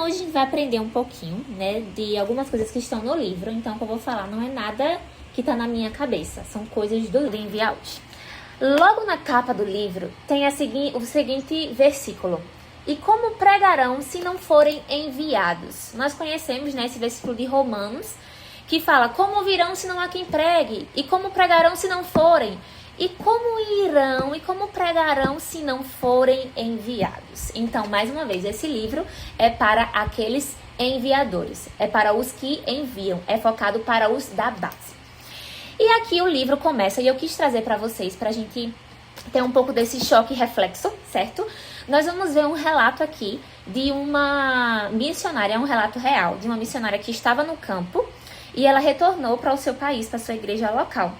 hoje a gente vai aprender um pouquinho, né, de algumas coisas que estão no livro. Então, o que eu vou falar não é nada que tá na minha cabeça, são coisas do livro enviar hoje. Logo na capa do livro tem o seguinte versículo: e como pregarão se não forem enviados? Nós conhecemos, né, esse versículo de Romanos, que fala: como virão se não há quem pregue? E como pregarão se não forem? E como irão e como pregarão se não forem enviados? Então, mais uma vez, esse livro é para aqueles enviadores, é para os que enviam, é focado para os da base. E aqui o livro começa, e eu quis trazer para vocês, para a gente ter um pouco desse choque reflexo, certo? Nós vamos ver um relato aqui de uma missionária, um relato real, de uma missionária que estava no campo e ela retornou para o seu país, para a sua igreja local,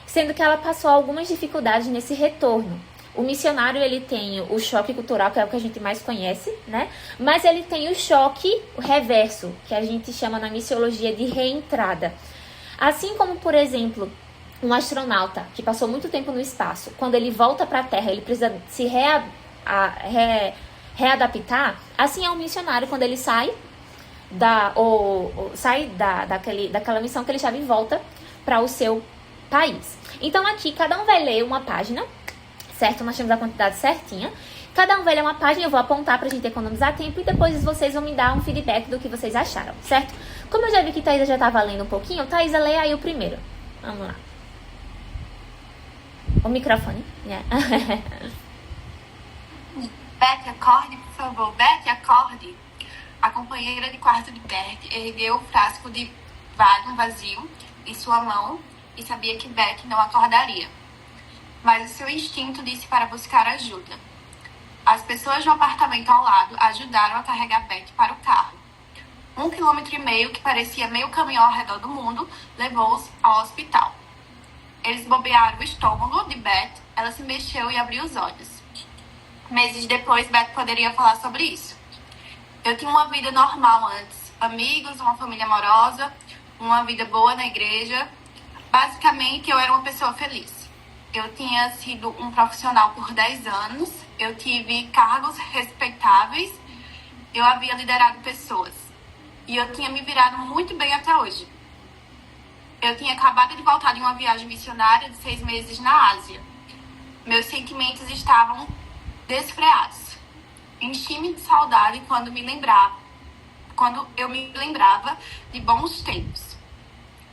sendo que ela passou algumas dificuldades nesse retorno. O missionário, ele tem o choque cultural, que é o que a gente mais conhece, né? Mas ele tem o choque reverso, que a gente chama na missiologia de reentrada. Assim como, por exemplo, um astronauta que passou muito tempo no espaço, quando ele volta para a Terra, ele precisa se readaptar. Assim é um missionário quando ele sai daquela missão que ele estava em volta para o seu país. Então aqui cada um vai ler uma página, certo? Nós temos a quantidade certinha. Cada um vai ler uma página, eu vou apontar pra gente economizar tempo e depois vocês vão me dar um feedback do que vocês acharam, certo? Como eu já vi que Thaisa já estava lendo um pouquinho, Thaisa, lê aí o primeiro. Vamos lá. O microfone. Yeah. Beth, acorde, por favor. Beth, acorde. A companheira de quarto de Beth ergueu o frasco de Valium vazio em sua mão e sabia que Beth não acordaria. Mas o seu instinto disse para buscar ajuda. As pessoas do apartamento ao lado ajudaram a carregar Beth para o carro. 1,5 km, que parecia meio caminho ao redor do mundo, levou-os ao hospital. Eles bobearam o estômago de Beth, ela se mexeu e abriu os olhos. Meses depois, Beth poderia falar sobre isso. Eu tinha uma vida normal antes. Amigos, uma família amorosa, uma vida boa na igreja. Basicamente, eu era uma pessoa feliz. Eu tinha sido um profissional por 10 anos. Eu tive cargos respeitáveis. Eu havia liderado pessoas. E eu tinha me virado muito bem até hoje. Eu tinha acabado de voltar de uma viagem missionária de 6 meses na Ásia. Meus sentimentos estavam desfreados. Enchi-me de saudade quando eu me lembrava de bons tempos.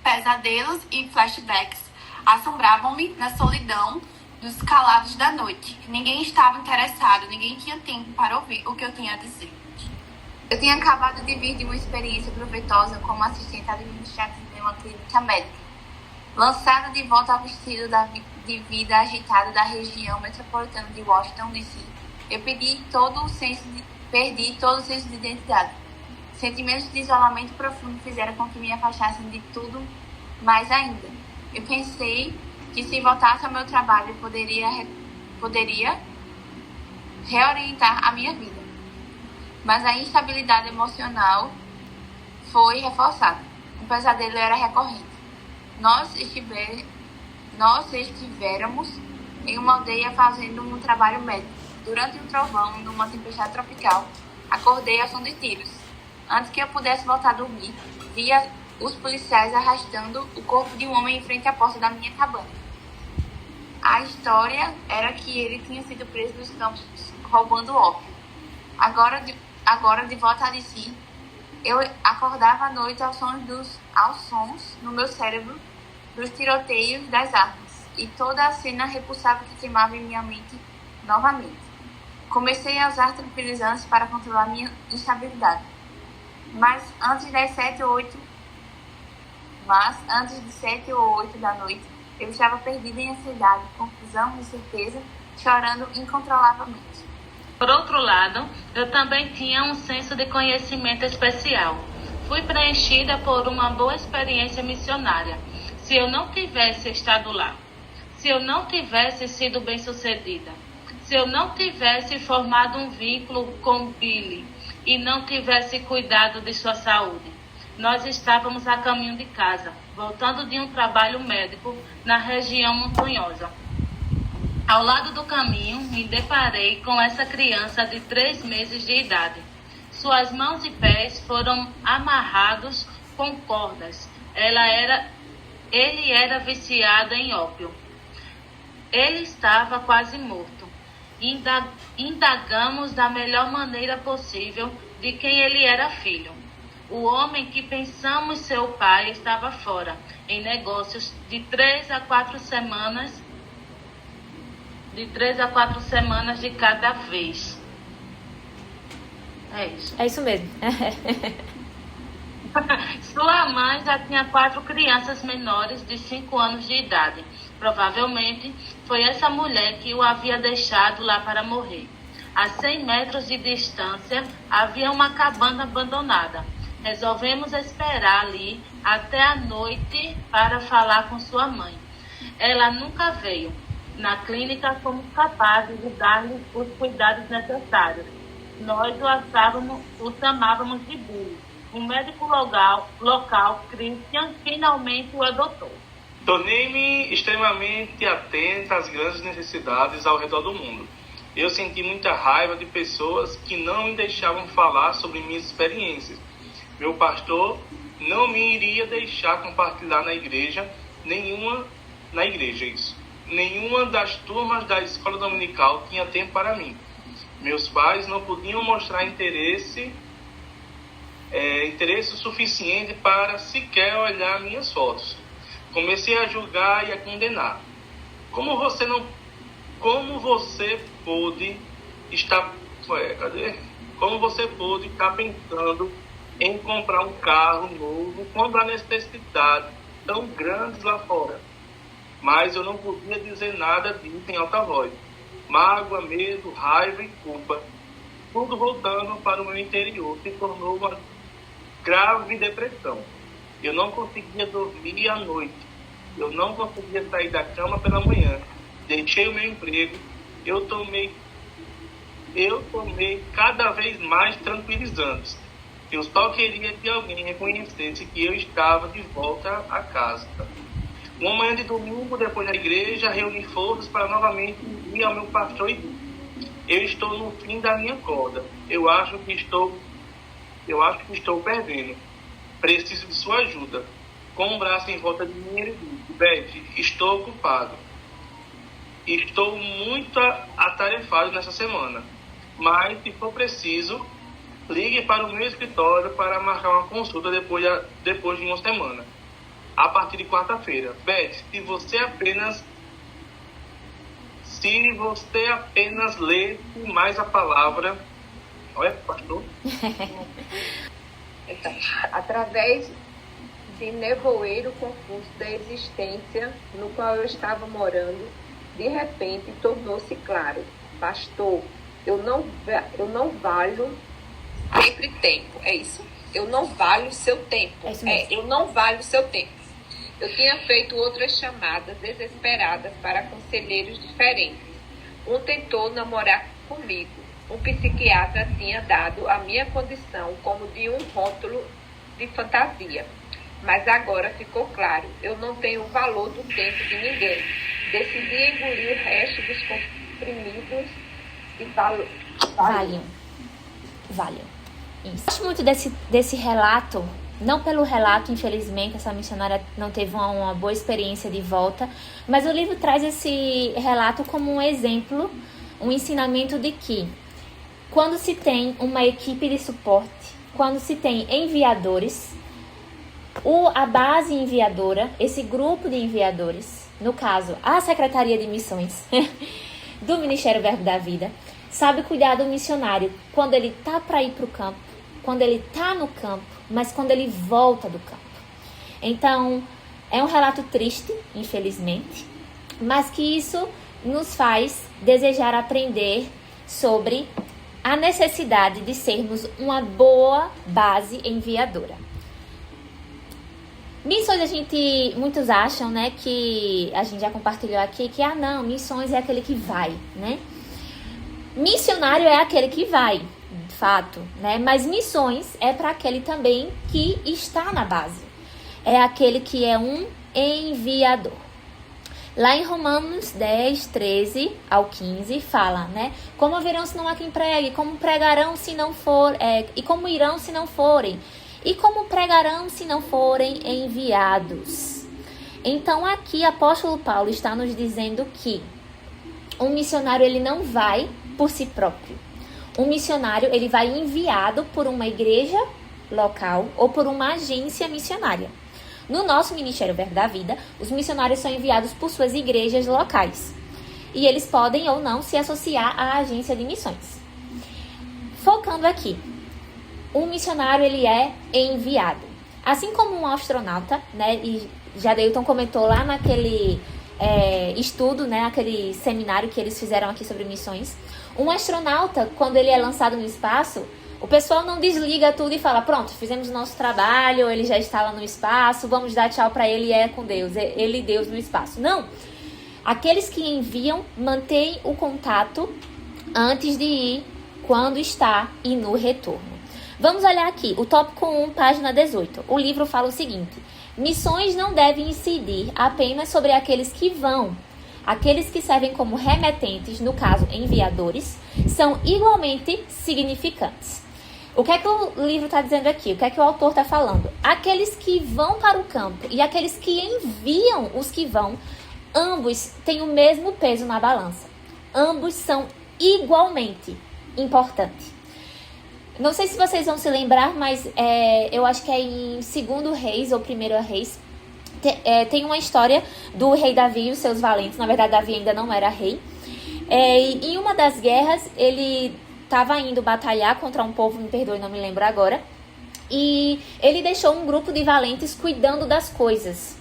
Pesadelos e flashbacks assombravam-me na solidão dos calados da noite. Ninguém estava interessado, ninguém tinha tempo para ouvir o que eu tinha a dizer. Eu tinha acabado de vir de uma experiência proveitosa como assistente administrativa em uma clínica médica. Lançada de volta ao estilo de vida agitada da região metropolitana de Washington, D.C., eu perdi todo o senso de identidade. Sentimentos de isolamento profundo fizeram com que me afastassem de tudo mais ainda. Eu pensei que se voltasse ao meu trabalho, poderia reorientar a minha vida. Mas a instabilidade emocional foi reforçada. O pesadelo era recorrente. Nós estivéramos em uma aldeia fazendo um trabalho médico. Durante um trovão, numa tempestade tropical, acordei ao som de tiros. Antes que eu pudesse voltar a dormir, via os policiais arrastando o corpo de um homem em frente à porta da minha cabana. A história era que ele tinha sido preso nos campos roubando ópio. Agora de volta a si, eu acordava à noite aos sons no meu cérebro dos tiroteios das armas e toda a cena repulsável que queimava em minha mente novamente. Comecei a usar tranquilizantes para controlar minha instabilidade. Mas antes de 7 ou 8 da noite, eu estava perdida em ansiedade, confusão, incerteza, chorando incontrolavelmente. Por outro lado, eu também tinha um senso de conhecimento especial. Fui preenchida por uma boa experiência missionária. Se eu não tivesse estado lá, se eu não tivesse sido bem-sucedida, se eu não tivesse formado um vínculo com Billy e não tivesse cuidado de sua saúde, nós estávamos a caminho de casa, voltando de um trabalho médico na região montanhosa. Ao lado do caminho, me deparei com essa criança de 3 meses de idade. Suas mãos e pés foram amarrados com cordas. Ele era viciado em ópio. Ele estava quase morto. Indagamos da melhor maneira possível de quem ele era filho. O homem que pensamos ser o pai estava fora, em negócios de 3 a 4 semanas, de cada vez. É isso. É isso mesmo. Sua mãe já tinha 4 crianças menores de 5 anos de idade. Provavelmente foi essa mulher que o havia deixado lá para morrer. A 100 metros de distância havia uma cabana abandonada. Resolvemos esperar ali até a noite para falar com sua mãe. Ela nunca veio. Na clínica fomos capazes de dar-lhe os cuidados necessários. Nós o chamávamos de Billy. O médico local, Christian, finalmente o adotou. Tornei-me extremamente atenta às grandes necessidades ao redor do mundo. Eu senti muita raiva de pessoas que não me deixavam falar sobre minhas experiências. Meu pastor não me iria deixar compartilhar nenhuma das turmas da escola dominical tinha tempo para mim. Meus pais não podiam mostrar interesse suficiente para sequer olhar minhas fotos. Comecei a julgar e a condenar. Como você pôde estar pensando em comprar um carro novo quando há necessidade tão grande lá fora? Mas eu não podia dizer nada disso em alta voz. Mágoa, medo, raiva e culpa, tudo voltando para o meu interior, se tornou uma grave depressão. Eu não conseguia dormir à noite. Eu não conseguia sair da cama pela manhã. Deixei o meu emprego. Eu tomei cada vez mais tranquilizantes. Eu só queria que alguém reconhecesse que eu estava de volta a casa. Uma manhã de domingo, depois da igreja, reuni forças para novamente ir ao meu pastor e disse: eu estou no fim da minha corda. Eu acho que estou perdendo. Preciso de sua ajuda. Com um braço em volta de mim, ele disse: Beth, estou ocupado. Estou muito atarefado nessa semana. Mas, se for preciso, ligue para o meu escritório para marcar uma consulta depois de uma semana. A partir de quarta-feira. Beth, se você apenas lê mais a palavra... Olha, pastor. Então, através de nevoeiro confuso da existência no qual eu estava morando, de repente tornou-se claro: pastor, eu não valho sempre tempo. É isso? Eu não valho seu tempo. Eu não valho seu tempo. Eu tinha feito outras chamadas desesperadas para conselheiros diferentes. Um tentou namorar comigo. Um psiquiatra tinha dado a minha condição como de um rótulo de fantasia. Mas agora ficou claro, eu não tenho o valor do tempo de ninguém. Decidi engolir o resto dos comprimidos e Valium. Isso. Gosto muito desse relato, não pelo relato, infelizmente, essa missionária não teve uma boa experiência de volta, mas o livro traz esse relato como um exemplo, um ensinamento de que quando se tem uma equipe de suporte, quando se tem enviadores, a base enviadora, esse grupo de enviadores, no caso, a Secretaria de Missões do Ministério Verbo da Vida, sabe cuidar do missionário quando ele tá para ir para o campo, quando ele tá no campo, mas quando ele volta do campo. Então, é um relato triste, infelizmente, mas que isso nos faz desejar aprender sobre a necessidade de sermos uma boa base enviadora. Missões, muitos acham, né, que a gente já compartilhou aqui, que não, missões é aquele que vai, né? Missionário é aquele que vai, de fato, né? Mas missões é para aquele também que está na base. É aquele que é um enviador. Lá em Romanos 10, 13 ao 15, fala, né? Como virão se não há quem pregue? Como pregarão se não for... e como irão se não forem? E como pregarão se não forem enviados? Então, aqui, apóstolo Paulo está nos dizendo que um missionário, ele não vai por si próprio. Um missionário, ele vai enviado por uma igreja local ou por uma agência missionária. No nosso Ministério Verbo da Vida, os missionários são enviados por suas igrejas locais. E eles podem ou não se associar à agência de missões. Focando aqui, um missionário, ele é enviado. Assim como um astronauta, né? E Jadeilton comentou lá naquele estudo, né? Aquele seminário que eles fizeram aqui sobre missões. Um astronauta, quando ele é lançado no espaço, o pessoal não desliga tudo e fala, pronto, fizemos o nosso trabalho, ele já está lá no espaço, vamos dar tchau para ele e é com Deus, ele e Deus no espaço. Não! Aqueles que enviam mantêm o contato antes de ir, quando está e no retorno. Vamos olhar aqui, o tópico 1, página 18. O livro fala o seguinte: missões não devem incidir apenas sobre aqueles que vão. Aqueles que servem como remetentes, no caso enviadores, são igualmente significantes. O que é que o livro está dizendo aqui? O que é que o autor está falando? Aqueles que vão para o campo e aqueles que enviam os que vão, ambos têm o mesmo peso na balança. Ambos são igualmente importantes. Não sei se vocês vão se lembrar, mas eu acho que é em 2 Reis ou 1 Reis. Tem uma história do rei Davi e os seus valentes. Na verdade, Davi ainda não era rei. Em uma das guerras, ele estava indo batalhar contra um povo, me perdoe, não me lembro agora. E ele deixou um grupo de valentes cuidando das coisas.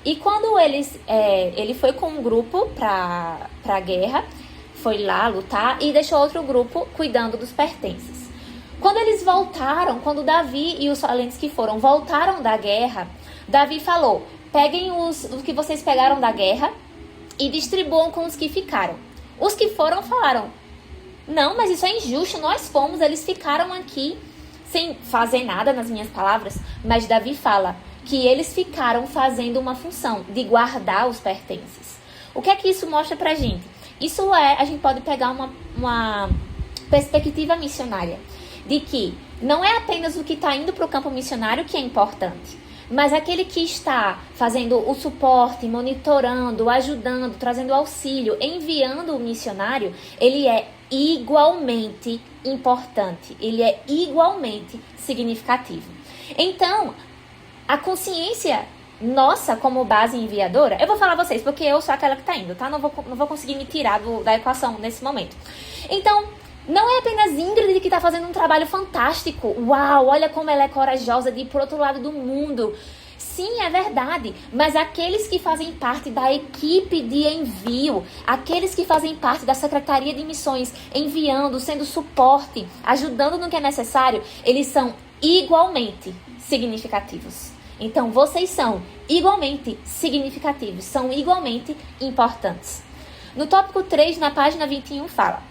E quando ele foi com um grupo para a guerra, foi lá lutar e deixou outro grupo cuidando dos pertences. Quando eles voltaram, quando Davi e os valentes que foram voltaram da guerra, Davi falou, peguem os que vocês pegaram da guerra e distribuam com os que ficaram. Os que foram falaram, não, mas isso é injusto, nós fomos, eles ficaram aqui sem fazer nada, nas minhas palavras. Mas Davi fala que eles ficaram fazendo uma função de guardar os pertences. O que é que isso mostra pra gente? Isso a gente pode pegar uma perspectiva missionária, de que não é apenas o que está indo para o campo missionário que é importante, mas aquele que está fazendo o suporte, monitorando, ajudando, trazendo auxílio, enviando o missionário, ele é igualmente importante, ele é igualmente significativo. Então, a consciência nossa como base enviadora, eu vou falar a vocês, porque eu sou aquela que está indo, tá? Não vou conseguir me tirar da equação nesse momento. Então, não é apenas Ingrid que está fazendo um trabalho fantástico. Uau, olha como ela é corajosa de ir para o outro lado do mundo. Sim, é verdade. Mas aqueles que fazem parte da equipe de envio, aqueles que fazem parte da Secretaria de Missões, enviando, sendo suporte, ajudando no que é necessário, eles são igualmente significativos. Então, vocês são igualmente significativos, são igualmente importantes. No tópico 3, na página 21, fala: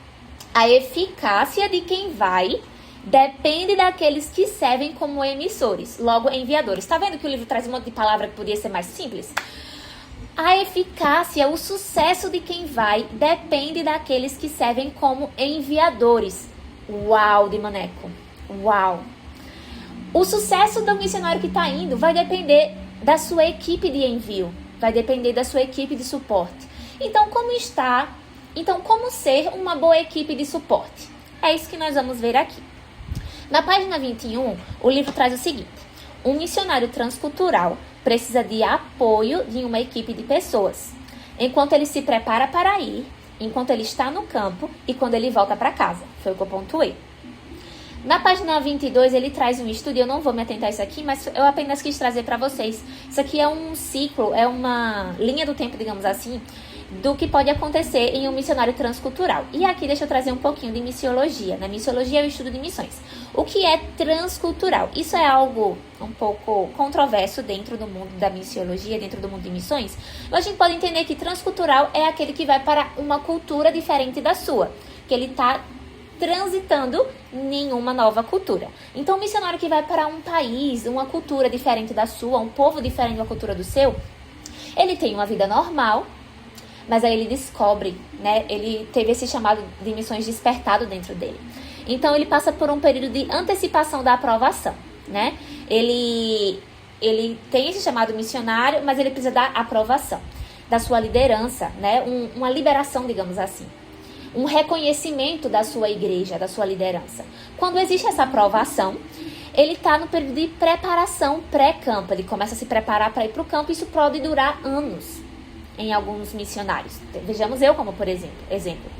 a eficácia de quem vai depende daqueles que servem como emissores, logo enviadores. Tá vendo que o livro traz um monte de palavra que podia ser mais simples? A eficácia, o sucesso de quem vai depende daqueles que servem como enviadores. Uau, de maneco. Uau. O sucesso do missionário que está indo vai depender da sua equipe de envio, vai depender da sua equipe de suporte. Então, como ser uma boa equipe de suporte? É isso que nós vamos ver aqui. Na página 21, o livro traz o seguinte: um missionário transcultural precisa de apoio de uma equipe de pessoas, enquanto ele se prepara para ir, enquanto ele está no campo e quando ele volta para casa. Foi o que eu pontuei. Na página 22, ele traz um estudo, eu não vou me atentar a isso aqui, mas eu apenas quis trazer para vocês. Isso aqui é um ciclo, é uma linha do tempo, digamos assim, do que pode acontecer em um missionário transcultural. E aqui deixa eu trazer um pouquinho de missiologia. Na missiologia é o estudo de missões. O que é transcultural? Isso é algo um pouco controverso dentro do mundo da missiologia, dentro do mundo de missões. Mas a gente pode entender que transcultural é aquele que vai para uma cultura diferente da sua, que ele está transitando em uma nova cultura. Então, o missionário que vai para um país, uma cultura diferente da sua, um povo diferente da cultura do seu, ele tem uma vida normal, mas aí ele descobre, né? Ele teve esse chamado de missões despertado dentro dele. Então ele passa por um período de antecipação da aprovação, né? Ele tem esse chamado missionário, mas ele precisa da aprovação da sua liderança, né? Uma liberação, digamos assim. Um reconhecimento da sua igreja, da sua liderança. Quando existe essa aprovação, ele está no período de preparação pré-campo. Ele começa a se preparar para ir para o campo. Isso pode durar anos em alguns missionários. Vejamos eu como, por exemplo.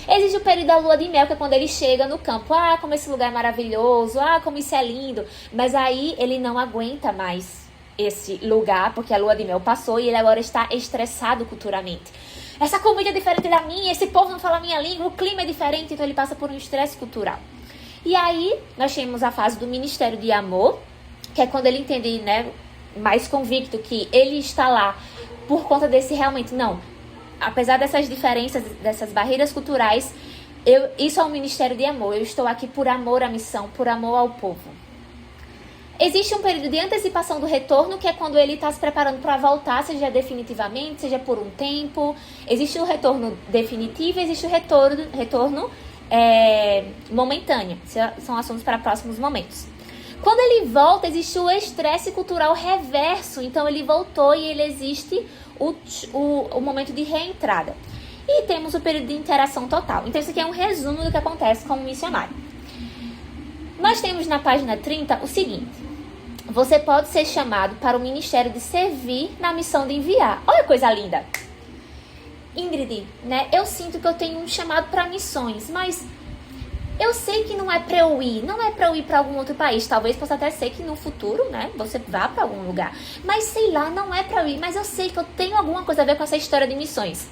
Existe o período da lua de mel, que é quando ele chega no campo. Ah, como esse lugar é maravilhoso. Ah, como isso é lindo. Mas aí ele não aguenta mais esse lugar, porque a lua de mel passou e ele agora está estressado culturalmente. Essa comida é diferente da minha, esse povo não fala a minha língua, o clima é diferente, então ele passa por um estresse cultural. E aí, nós temos a fase do ministério de amor, que é quando ele entende, né, mais convicto que ele está lá por conta desse realmente, não, apesar dessas diferenças, dessas barreiras culturais, isso é um ministério de amor, eu estou aqui por amor à missão, por amor ao povo. Existe um período de antecipação do retorno, que é quando ele está se preparando para voltar, seja definitivamente, seja por um tempo. Existe o retorno definitivo e existe o retorno momentâneo. São assuntos para próximos momentos. Quando ele volta, existe o estresse cultural reverso. Então, ele voltou e ele existe o momento de reentrada. E temos o período de interação total. Então, isso aqui é um resumo do que acontece com o missionário. Nós temos na página 30 o seguinte. Você pode ser chamado para o ministério de servir na missão de enviar. Olha que coisa linda. Ingrid, né? Eu sinto que eu tenho um chamado para missões, mas eu sei que não é para eu ir. Não é para eu ir para algum outro país. Talvez possa até ser que no futuro, né, você vá para algum lugar. Mas sei lá, não é para eu ir. Mas eu sei que eu tenho alguma coisa a ver com essa história de missões.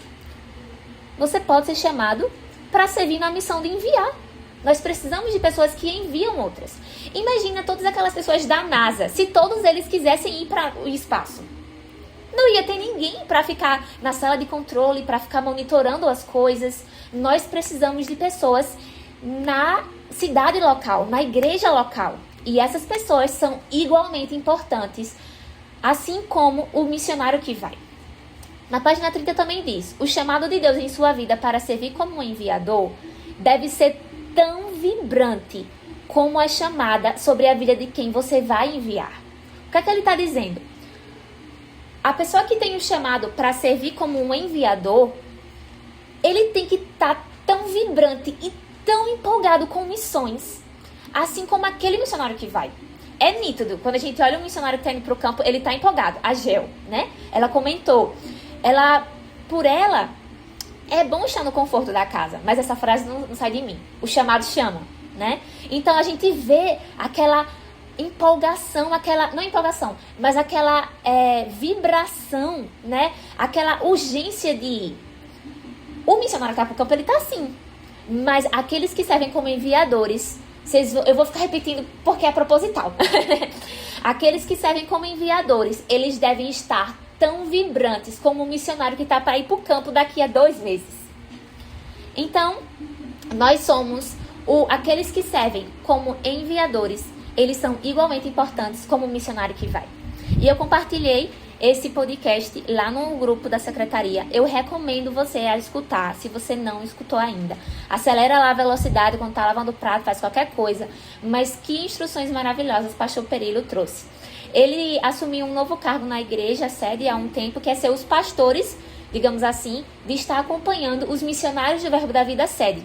Você pode ser chamado para servir na missão de enviar. Nós precisamos de pessoas que enviam outras. Imagina todas aquelas pessoas da NASA, se todos eles quisessem ir para o espaço. Não ia ter ninguém para ficar na sala de controle, para ficar monitorando as coisas. Nós precisamos de pessoas na cidade local, na igreja local. E essas pessoas são igualmente importantes, assim como o missionário que vai. Na página 30 também diz: o chamado de Deus em sua vida para servir como um enviador deve ser tão vibrante como a chamada sobre a vida de quem você vai enviar. O que é que ele está dizendo? A pessoa que tem o chamado para servir como um enviador, ele tem que estar tão vibrante e tão empolgado com missões, assim como aquele missionário que vai. É nítido, quando a gente olha um missionário que está indo para o campo, ele está empolgado. A Gel, né? Ela comentou, por ela, é bom estar no conforto da casa, mas essa frase não sai de mim. O chamado chama, né? Então a gente vê aquela empolgação, não empolgação, mas aquela vibração, né? Aquela urgência de ir. O missionário que está pro campo, ele tá assim. Mas aqueles que servem como enviadores, eu vou ficar repetindo porque é proposital. Aqueles que servem como enviadores, eles devem estar tão vibrantes como o missionário que está para ir para o campo daqui a 2 meses. Então, nós somos aqueles que servem como enviadores, eles são igualmente importantes como o missionário que vai. E eu compartilhei esse podcast lá no grupo da secretaria. Eu recomendo você a escutar, se você não escutou ainda. Acelera lá a velocidade quando está lavando o prato, faz qualquer coisa. Mas que instruções maravilhosas o pastor Perillo trouxe. Ele assumiu um novo cargo na igreja, sede, há um tempo, que é ser os pastores, digamos assim, de estar acompanhando os missionários do Verbo da Vida sede.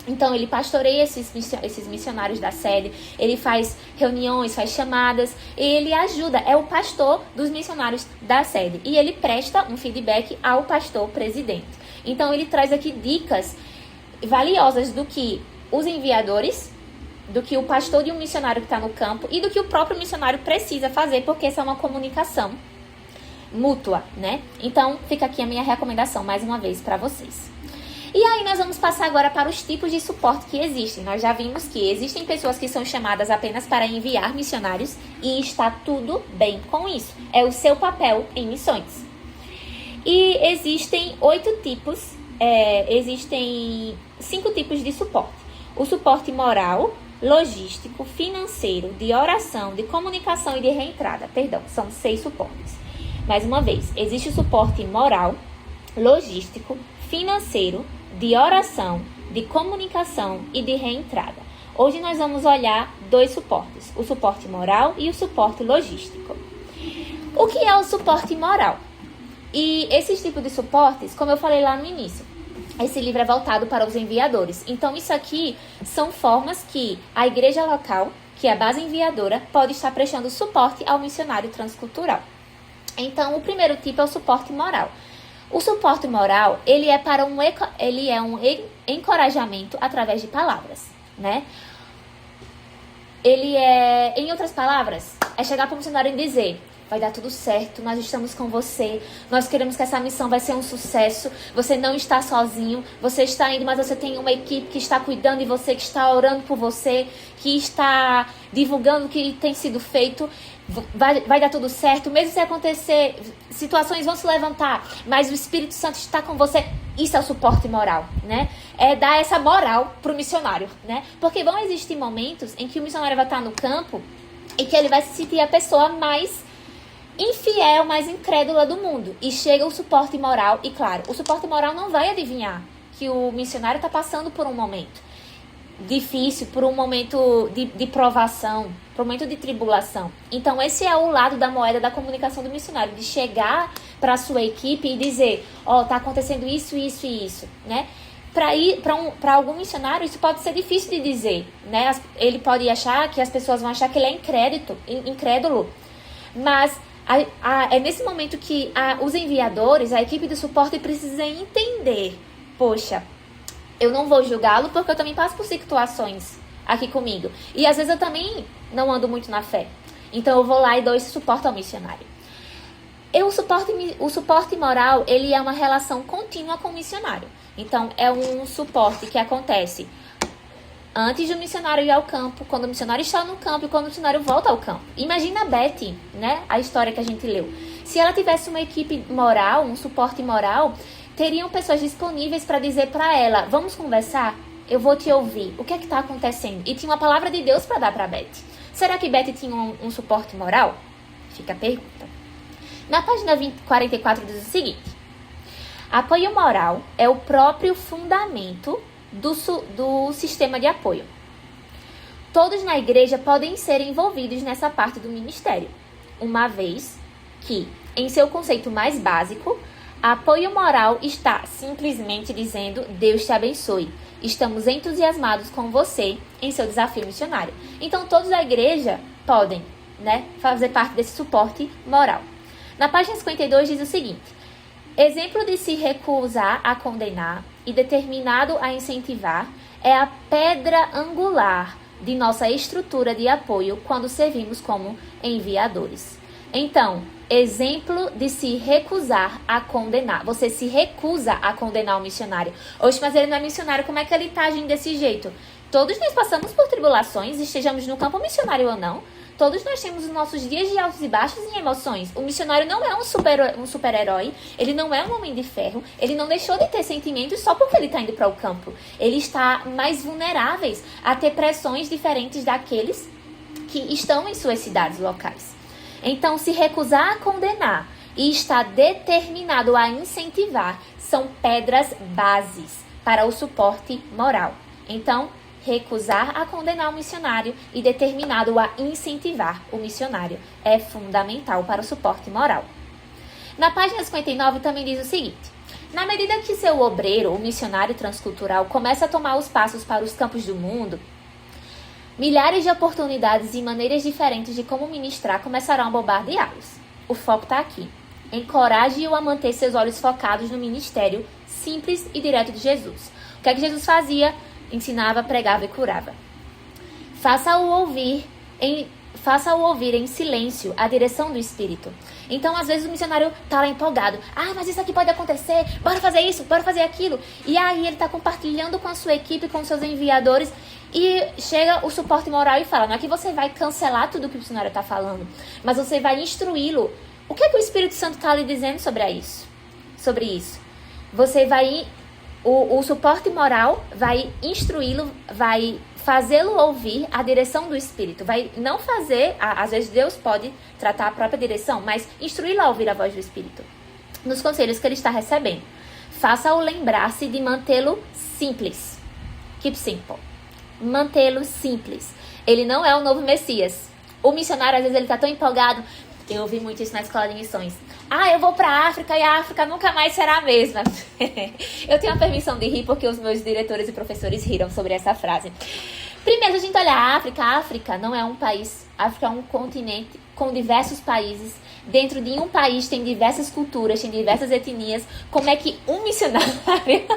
Então, ele pastoreia esses missionários da sede, ele faz reuniões, faz chamadas, ele ajuda, é o pastor dos missionários da sede. E ele presta um feedback ao pastor presidente. Então, ele traz aqui dicas valiosas do que os enviadores, do que o pastor de um missionário que está no campo e do que o próprio missionário precisa fazer, porque essa é uma comunicação mútua, né? Então, fica aqui a minha recomendação, mais uma vez, para vocês. E aí, nós vamos passar agora para os tipos de suporte que existem. Nós já vimos que existem pessoas que são chamadas apenas para enviar missionários e está tudo bem com isso. É o seu papel em missões. E existem 5 tipos de suporte. O suporte moral, logístico, financeiro, de oração, de comunicação e de reentrada. São 6 suportes. Mais uma vez, existe o suporte moral, logístico, financeiro, de oração, de comunicação e de reentrada. Hoje nós vamos olhar 2 suportes, o suporte moral e o suporte logístico. O que é o suporte moral? E esses tipos de suportes, como eu falei lá no início, esse livro é voltado para os enviadores. Então, isso aqui são formas que a igreja local, que é a base enviadora, pode estar prestando suporte ao missionário transcultural. Então, o primeiro tipo é o suporte moral. O suporte moral, ele é um encorajamento através de palavras, né? Ele é, em outras palavras, é chegar para o missionário e dizer: vai dar tudo certo, nós estamos com você, nós queremos que essa missão vai ser um sucesso, você não está sozinho, você está indo, mas você tem uma equipe que está cuidando de você, que está orando por você, que está divulgando o que tem sido feito, vai dar tudo certo, mesmo se acontecer, situações vão se levantar, mas o Espírito Santo está com você. Isso é o suporte moral, né? É dar essa moral pro missionário, né? Porque vão existir momentos em que o missionário vai estar no campo e que ele vai se sentir a pessoa mais infiel, mais incrédula do mundo. E chega o suporte moral, e claro, o suporte moral não vai adivinhar que o missionário está passando por um momento difícil, por um momento de provação, por um momento de tribulação. Então, esse é o lado da moeda da comunicação do missionário, de chegar para a sua equipe e dizer: ó, tá acontecendo isso, isso e isso, né? Para algum missionário, isso pode ser difícil de dizer, né? Ele pode achar que as pessoas vão achar que ele é incrédulo, mas é nesse momento que os enviadores, a equipe de suporte, precisa entender: poxa, eu não vou julgá-lo porque eu também passo por situações aqui comigo. E às vezes eu também não ando muito na fé. Então eu vou lá e dou esse suporte ao missionário. O suporte moral, ele é uma relação contínua com o missionário. Então é um suporte que acontece antes do missionário ir ao campo, quando o missionário está no campo e quando o missionário volta ao campo. Imagina a Betty, né? A história que a gente leu. Se ela tivesse uma equipe moral, um suporte moral, teriam pessoas disponíveis para dizer para ela: vamos conversar? Eu vou te ouvir. O que é que está acontecendo? E tinha uma palavra de Deus para dar para Betty. Será que Betty tinha um suporte moral? Fica a pergunta. Na página 44 diz o seguinte: apoio moral é o próprio fundamento do sistema de apoio. Todos na igreja podem ser envolvidos nessa parte do ministério, uma vez que, em seu conceito mais básico, apoio moral está simplesmente dizendo: Deus te abençoe, estamos entusiasmados com você em seu desafio missionário. Então todos da igreja podem, né, fazer parte desse suporte moral. Na página 52 diz o seguinte: exemplo de se recusar a condenar e determinado a incentivar é a pedra angular de nossa estrutura de apoio quando servimos como enviadores. Então, exemplo de se recusar a condenar. Você se recusa a condenar o missionário. Oxe, mas ele não é missionário, como é que ele está agindo desse jeito? Todos nós passamos por tribulações, estejamos no campo missionário ou não. Todos nós temos os nossos dias de altos e baixos em emoções. O missionário não é um super-herói, ele não é um homem de ferro, ele não deixou de ter sentimentos só porque ele está indo para o campo. Ele está mais vulnerável a ter pressões diferentes daqueles que estão em suas cidades locais. Então, se recusar a condenar e estar determinado a incentivar são pedras bases para o suporte moral. Então, recusar a condenar o missionário e determinado a incentivar o missionário é fundamental para o suporte moral. Na página 59 também diz o seguinte: na medida que seu obreiro, o missionário transcultural, começa a tomar os passos para os campos do mundo, milhares de oportunidades e maneiras diferentes de como ministrar começarão a bombardeá-los. O foco está aqui. Encoraje-o a manter seus olhos focados no ministério simples e direto de Jesus. O que é que Jesus fazia? Ensinava, pregava e curava. Faça-o ouvir em silêncio a direção do Espírito. Então, às vezes, o missionário está lá empolgado. Ah, mas isso aqui pode acontecer. Bora fazer isso, bora fazer aquilo. E aí, ele está compartilhando com a sua equipe, com seus enviadores. E chega o suporte moral e fala: não é que você vai cancelar tudo que o missionário está falando, mas você vai instruí-lo. O que é que o Espírito Santo está lhe dizendo sobre isso? Você vai... O suporte moral vai instruí-lo, vai fazê-lo ouvir a direção do Espírito. Vai não fazer... Às vezes Deus pode tratar a própria direção, mas instruí-lo a ouvir a voz do Espírito nos conselhos que ele está recebendo. Faça-o lembrar-se de mantê-lo simples. Keep simple. Mantê-lo simples. Ele não é o novo Messias. O missionário, às vezes, ele tá tão empolgado. Eu ouvi muito isso na escola de missões. Eu vou pra África e a África nunca mais será a mesma. Eu tenho a permissão de rir porque os meus diretores e professores riram sobre essa frase. Primeiro, a gente olha a África não é um país. A África é um continente com diversos países. Dentro de um país tem diversas culturas, tem diversas etnias. Como é que um missionário...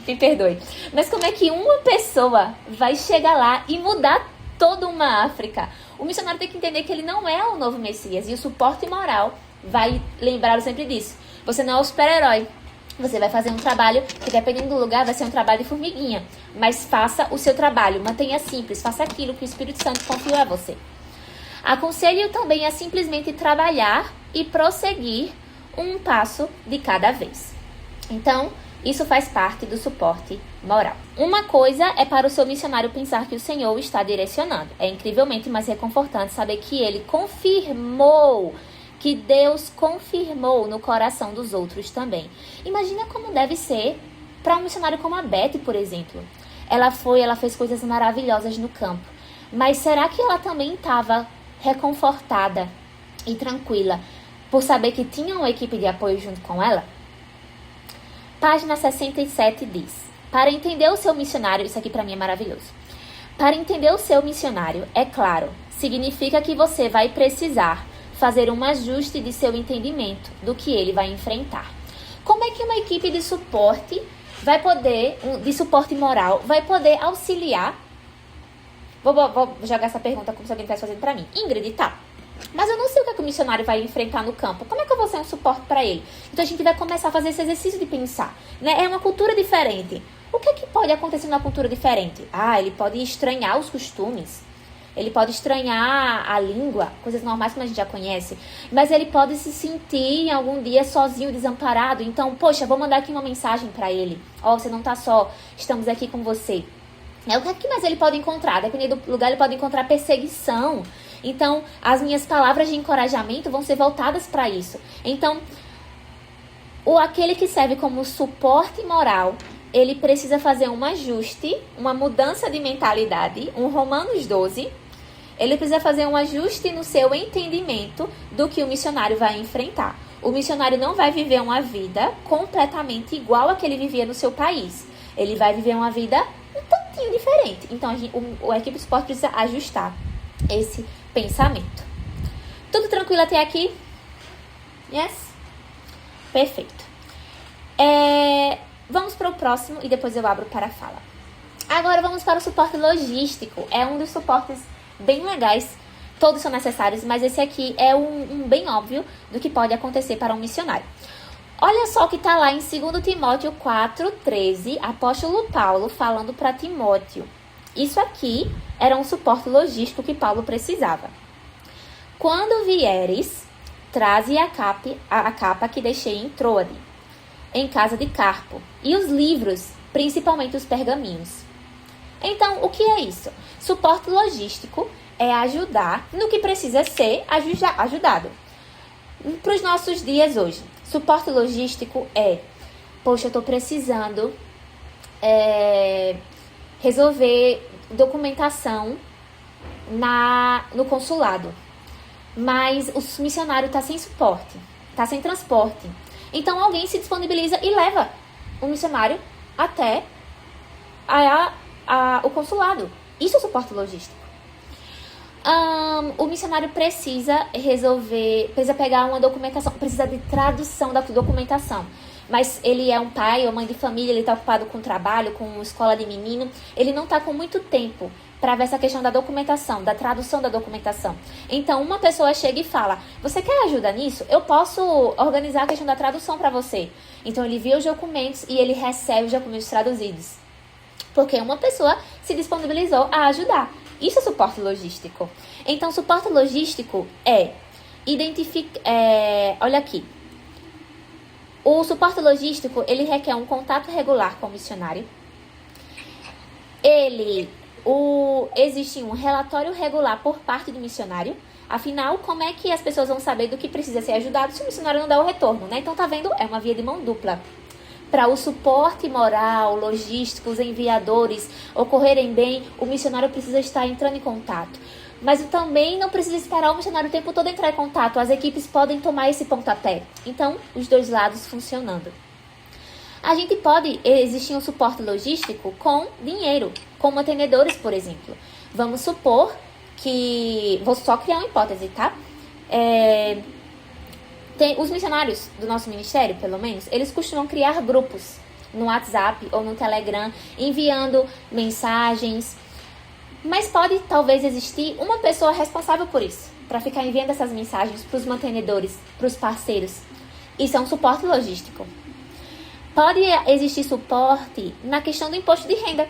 Me perdoe. Mas como é que uma pessoa vai chegar lá e mudar toda uma África? O missionário tem que entender que ele não é o novo Messias. E o suporte moral vai lembrá-lo sempre disso. Você não é o super-herói. Você vai fazer um trabalho que, dependendo do lugar, vai ser um trabalho de formiguinha. Mas faça o seu trabalho. Mantenha simples. Faça aquilo que o Espírito Santo confiou a você. Aconselho também a simplesmente trabalhar e prosseguir um passo de cada vez. Então, isso faz parte do suporte moral. Uma coisa é para o seu missionário pensar que o Senhor o está direcionando. É incrivelmente mais reconfortante saber que ele confirmou, que Deus confirmou no coração dos outros também. Imagina como deve ser para um missionário como a Beth, por exemplo. Ela fez coisas maravilhosas no campo. Mas será que ela também estava reconfortada e tranquila por saber que tinha uma equipe de apoio junto com ela? Página 67 diz: para entender o seu missionário, isso aqui para mim é maravilhoso. Para entender o seu missionário, é claro, significa que você vai precisar fazer um ajuste de seu entendimento do que ele vai enfrentar. Como é que uma equipe de suporte de suporte moral, vai poder auxiliar? Vou jogar essa pergunta como se alguém estivesse fazendo para mim. Ingrid, tá. Mas eu não sei o que o missionário vai enfrentar no campo. Como é que eu vou ser um suporte para ele? Então a gente vai começar a fazer esse exercício de pensar, né? É uma cultura diferente. O que é que pode acontecer numa cultura diferente? Ele pode estranhar os costumes. Ele pode estranhar a língua, coisas normais que a gente já conhece. Mas ele pode se sentir algum dia sozinho, desamparado. Então, poxa, vou mandar aqui uma mensagem para ele. Você não tá só, estamos aqui com você. O que é que mais ele pode encontrar? Dependendo do lugar, ele pode encontrar perseguição. Então, as minhas palavras de encorajamento vão ser voltadas para isso. Então, aquele que serve como suporte moral, ele precisa fazer um ajuste, uma mudança de mentalidade, um Romanos 12. Ele precisa fazer um ajuste no seu entendimento do que o missionário vai enfrentar. O missionário não vai viver uma vida completamente igual a que ele vivia no seu país. Ele vai viver uma vida um tantinho diferente. Então, a equipe de suporte precisa ajustar esse pensamento. Tudo tranquilo até aqui? Yes? Perfeito. Vamos para o próximo e depois eu abro para a fala. Agora vamos para o suporte logístico. É um dos suportes bem legais. Todos são necessários, mas esse aqui é um bem óbvio do que pode acontecer para um missionário. Olha só o que está lá em 2 Timóteo 4,13, apóstolo Paulo falando para Timóteo. Isso aqui era um suporte logístico que Paulo precisava. Quando vieres, traze a capa que deixei em Troade, em casa de Carpo, e os livros, principalmente os pergaminhos. Então, o que é isso? Suporte logístico é ajudar no que precisa ser ajudado. Para os nossos dias hoje, suporte logístico poxa, eu estou precisando resolver documentação no consulado, mas o missionário está sem suporte, está sem transporte. Então alguém se disponibiliza e leva o missionário até o consulado. Isso é suporte logístico. O missionário precisa pegar uma documentação, precisa de tradução da documentação. Mas ele é um pai ou mãe de família, ele está ocupado com trabalho, com escola de menino. Ele não está com muito tempo para ver essa questão da documentação, da tradução da documentação. Então, uma pessoa chega e fala: você quer ajuda nisso? Eu posso organizar a questão da tradução para você. Então, ele vê os documentos e ele recebe os documentos traduzidos. Porque uma pessoa se disponibilizou a ajudar. Isso é suporte logístico. Então, suporte logístico olha aqui. O suporte logístico, ele requer um contato regular com o missionário. Existe um relatório regular por parte do missionário. Afinal, como é que as pessoas vão saber do que precisa ser ajudado se o missionário não dá o retorno, né? Então, tá vendo? É uma via de mão dupla. para o suporte moral, logístico, os enviadores ocorrerem bem, o missionário precisa estar entrando em contato. Mas também não precisa esperar o missionário o tempo todo entrar em contato. As equipes podem tomar esse pontapé. Então, os dois lados funcionando. A gente pode existir um suporte logístico com dinheiro, com mantenedores, por exemplo. Vamos supor que... Vou só criar uma hipótese, tá? Os missionários do nosso ministério, pelo menos, eles costumam criar grupos no WhatsApp ou no Telegram, enviando mensagens. Mas pode, talvez, existir uma pessoa responsável por isso, para ficar enviando essas mensagens para os mantenedores, para os parceiros. Isso é um suporte logístico. Pode existir suporte na questão do imposto de renda.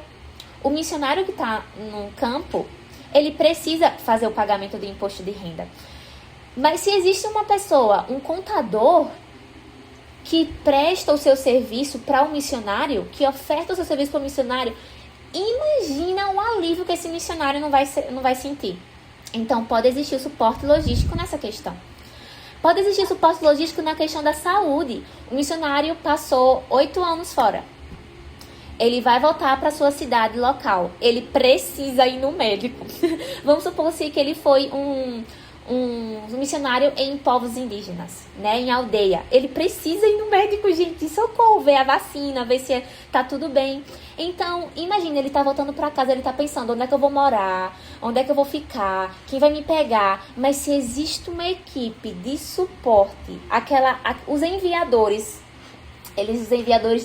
O missionário que está no campo, ele precisa fazer o pagamento do imposto de renda. Mas se existe uma pessoa, um contador, que presta o seu serviço para o missionário, que oferta o seu serviço para o missionário, imagina o alívio que esse missionário não vai sentir. Então, pode existir o suporte logístico nessa questão. Pode existir suporte logístico na questão da saúde. O missionário passou 8 anos fora. Ele vai voltar para sua cidade local. Ele precisa ir no médico. Vamos supor que ele foi um missionário em povos indígenas, né, em aldeia. Ele precisa ir no médico, gente, socorro, ver a vacina, ver se tá tudo bem. Então, imagina, ele tá voltando para casa, ele tá pensando, onde é que eu vou morar, onde é que eu vou ficar, quem vai me pegar. Mas se existe uma equipe de suporte, os enviadores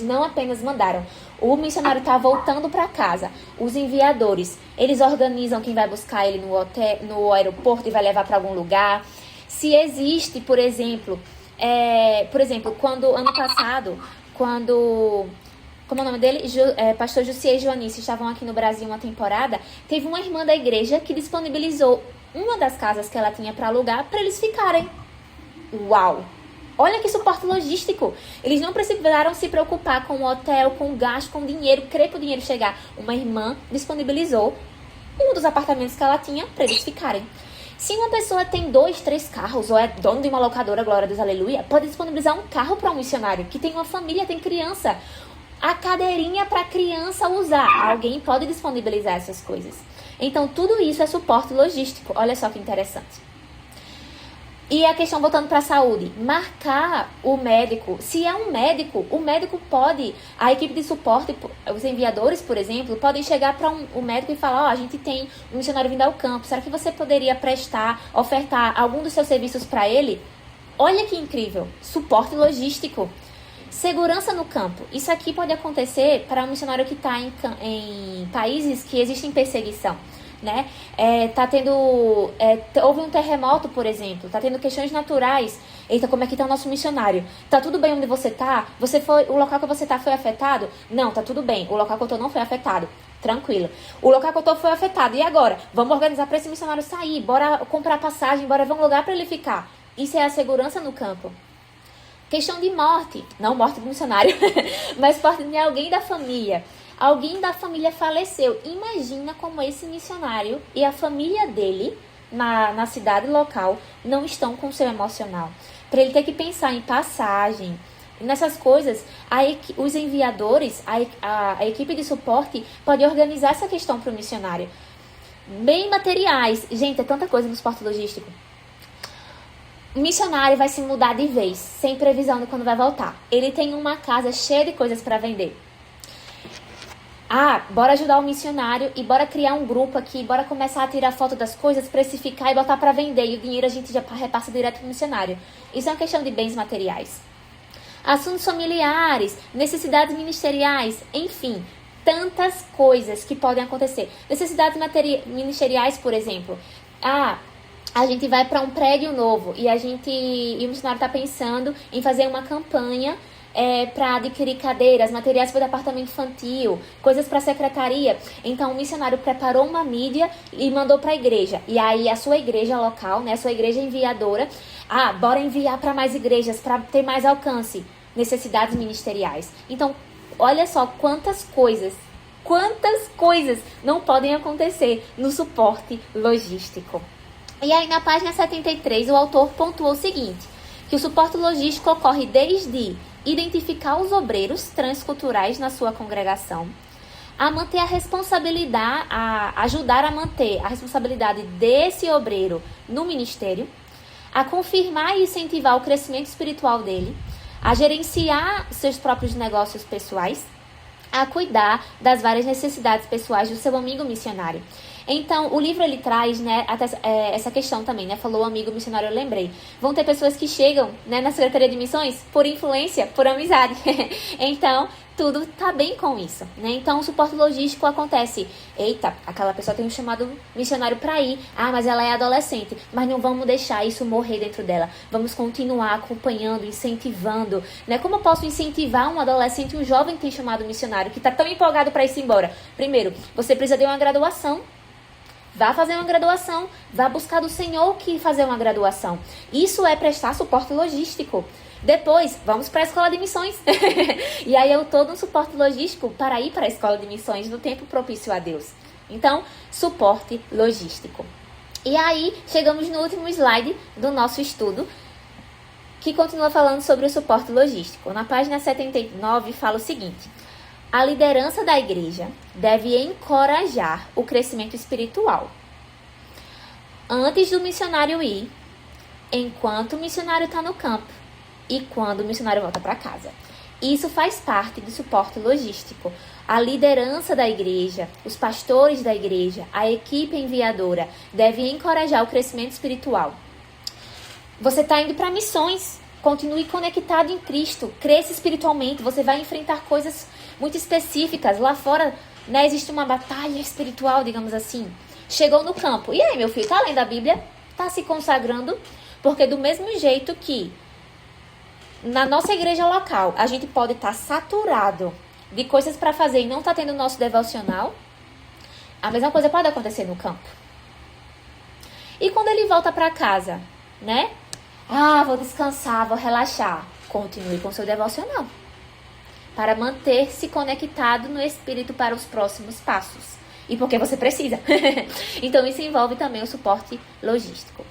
não apenas mandaram, o missionário está voltando para casa. Os enviadores, eles organizam quem vai buscar ele no hotel, no aeroporto e vai levar para algum lugar. Se existe, por exemplo, quando ano passado, como é o nome dele? Pastor Jussier e Joanice estavam aqui no Brasil uma temporada, teve uma irmã da igreja que disponibilizou uma das casas que ela tinha para alugar para eles ficarem. Uau! Olha que suporte logístico. Eles não precisaram se preocupar com o hotel, com o gasto, com o dinheiro, crer para o dinheiro chegar. Uma irmã disponibilizou um dos apartamentos que ela tinha para eles ficarem. Se uma pessoa tem 2, 3 carros, ou é dono de uma locadora, glória a Deus, aleluia, pode disponibilizar um carro para um missionário, que tem uma família, tem criança. A cadeirinha para a criança usar. Alguém pode disponibilizar essas coisas. Então, tudo isso é suporte logístico. Olha só que interessante. E a questão, voltando para a saúde, marcar o médico. Se é um médico, o médico pode, a equipe de suporte, os enviadores, por exemplo, podem chegar para o médico e falar, a gente tem um missionário vindo ao campo, será que você poderia ofertar algum dos seus serviços para ele? Olha que incrível, suporte logístico. Segurança no campo. Isso aqui pode acontecer para um missionário que está em países que existem perseguição. Né? Houve um terremoto, por exemplo, tá tendo questões naturais. Eita, como é que tá o nosso missionário? Tá tudo bem onde você tá? O local que você tá foi afetado? Não, tá tudo bem. O local que eu tô não foi afetado. Tranquilo. O local que eu tô foi afetado. E agora? Vamos organizar para esse missionário sair. Bora comprar passagem, bora ver um lugar para ele ficar. Isso é a segurança no campo. Questão de morte. Não morte do missionário, mas morte de alguém da família. Alguém da família faleceu. Imagina como esse missionário e a família dele, na cidade local, não estão com o seu emocional. Para ele ter que pensar em passagem, nessas coisas, os enviadores, a equipe de suporte pode organizar essa questão para o missionário. Bem materiais. Gente, é tanta coisa no suporte logístico. O missionário vai se mudar de vez, sem previsão de quando vai voltar. Ele tem uma casa cheia de coisas para vender. Bora ajudar o missionário e bora criar um grupo aqui, bora começar a tirar foto das coisas, precificar e botar para vender. E o dinheiro a gente já repassa direto pro missionário. Isso é uma questão de bens materiais. Assuntos familiares, necessidades ministeriais, enfim, tantas coisas que podem acontecer. Necessidades ministeriais, por exemplo. A gente vai para um prédio novo e o missionário está pensando em fazer uma campanha para adquirir cadeiras, materiais para o departamento infantil, coisas para a secretaria. Então, o missionário preparou uma mídia e mandou para a igreja. E aí, a sua igreja local, né, a sua igreja enviadora, bora enviar para mais igrejas, para ter mais alcance. Necessidades ministeriais. Então, olha só quantas coisas não podem acontecer no suporte logístico. E aí, na página 73, o autor pontuou o seguinte, que o suporte logístico ocorre desde identificar os obreiros transculturais na sua congregação, a manter a responsabilidade, a ajudar a manter a responsabilidade desse obreiro no ministério, a confirmar e incentivar o crescimento espiritual dele, a gerenciar seus próprios negócios pessoais, a cuidar das várias necessidades pessoais do seu amigo missionário. Então, o livro ele traz, né, até essa questão também, né? Falou amigo missionário, eu lembrei. Vão ter pessoas que chegam, né, na Secretaria de Missões por influência, por amizade. Então, tudo tá bem com isso, né? Então, o suporte logístico acontece. Eita, aquela pessoa tem um chamado missionário para ir. Ah, mas ela é adolescente. Mas não vamos deixar isso morrer dentro dela. Vamos continuar acompanhando, incentivando, né? Como eu posso incentivar um adolescente, um jovem que tem chamado missionário, que tá tão empolgado para ir embora? Primeiro, você precisa de uma graduação. Vá fazer uma graduação, vá buscar do Senhor que fazer uma graduação. Isso é prestar suporte logístico. Depois, vamos para a escola de missões. E aí eu todo um suporte logístico para ir para a escola de missões no tempo propício a Deus. Então, suporte logístico. E aí, chegamos no último slide do nosso estudo, que continua falando sobre o suporte logístico. Na página 79, fala o seguinte: a liderança da igreja deve encorajar o crescimento espiritual antes do missionário ir, enquanto o missionário está no campo e quando o missionário volta para casa. Isso faz parte do suporte logístico. A liderança da igreja, os pastores da igreja, a equipe enviadora deve encorajar o crescimento espiritual. Você está indo para missões, continue conectado em Cristo, cresça espiritualmente, você vai enfrentar coisas muito específicas. Lá fora, né, existe uma batalha espiritual, digamos assim. Chegou no campo. E aí, meu filho, tá lendo a Bíblia? Tá se consagrando? Porque do mesmo jeito que na nossa igreja local, a gente pode estar saturado de coisas para fazer e não tá tendo o nosso devocional, a mesma coisa pode acontecer no campo. E quando ele volta para casa, né? Ah, vou descansar, vou relaxar. Continue com seu devocional, para manter-se conectado no Espírito para os próximos passos. E porque você precisa. Então, isso envolve também o suporte logístico.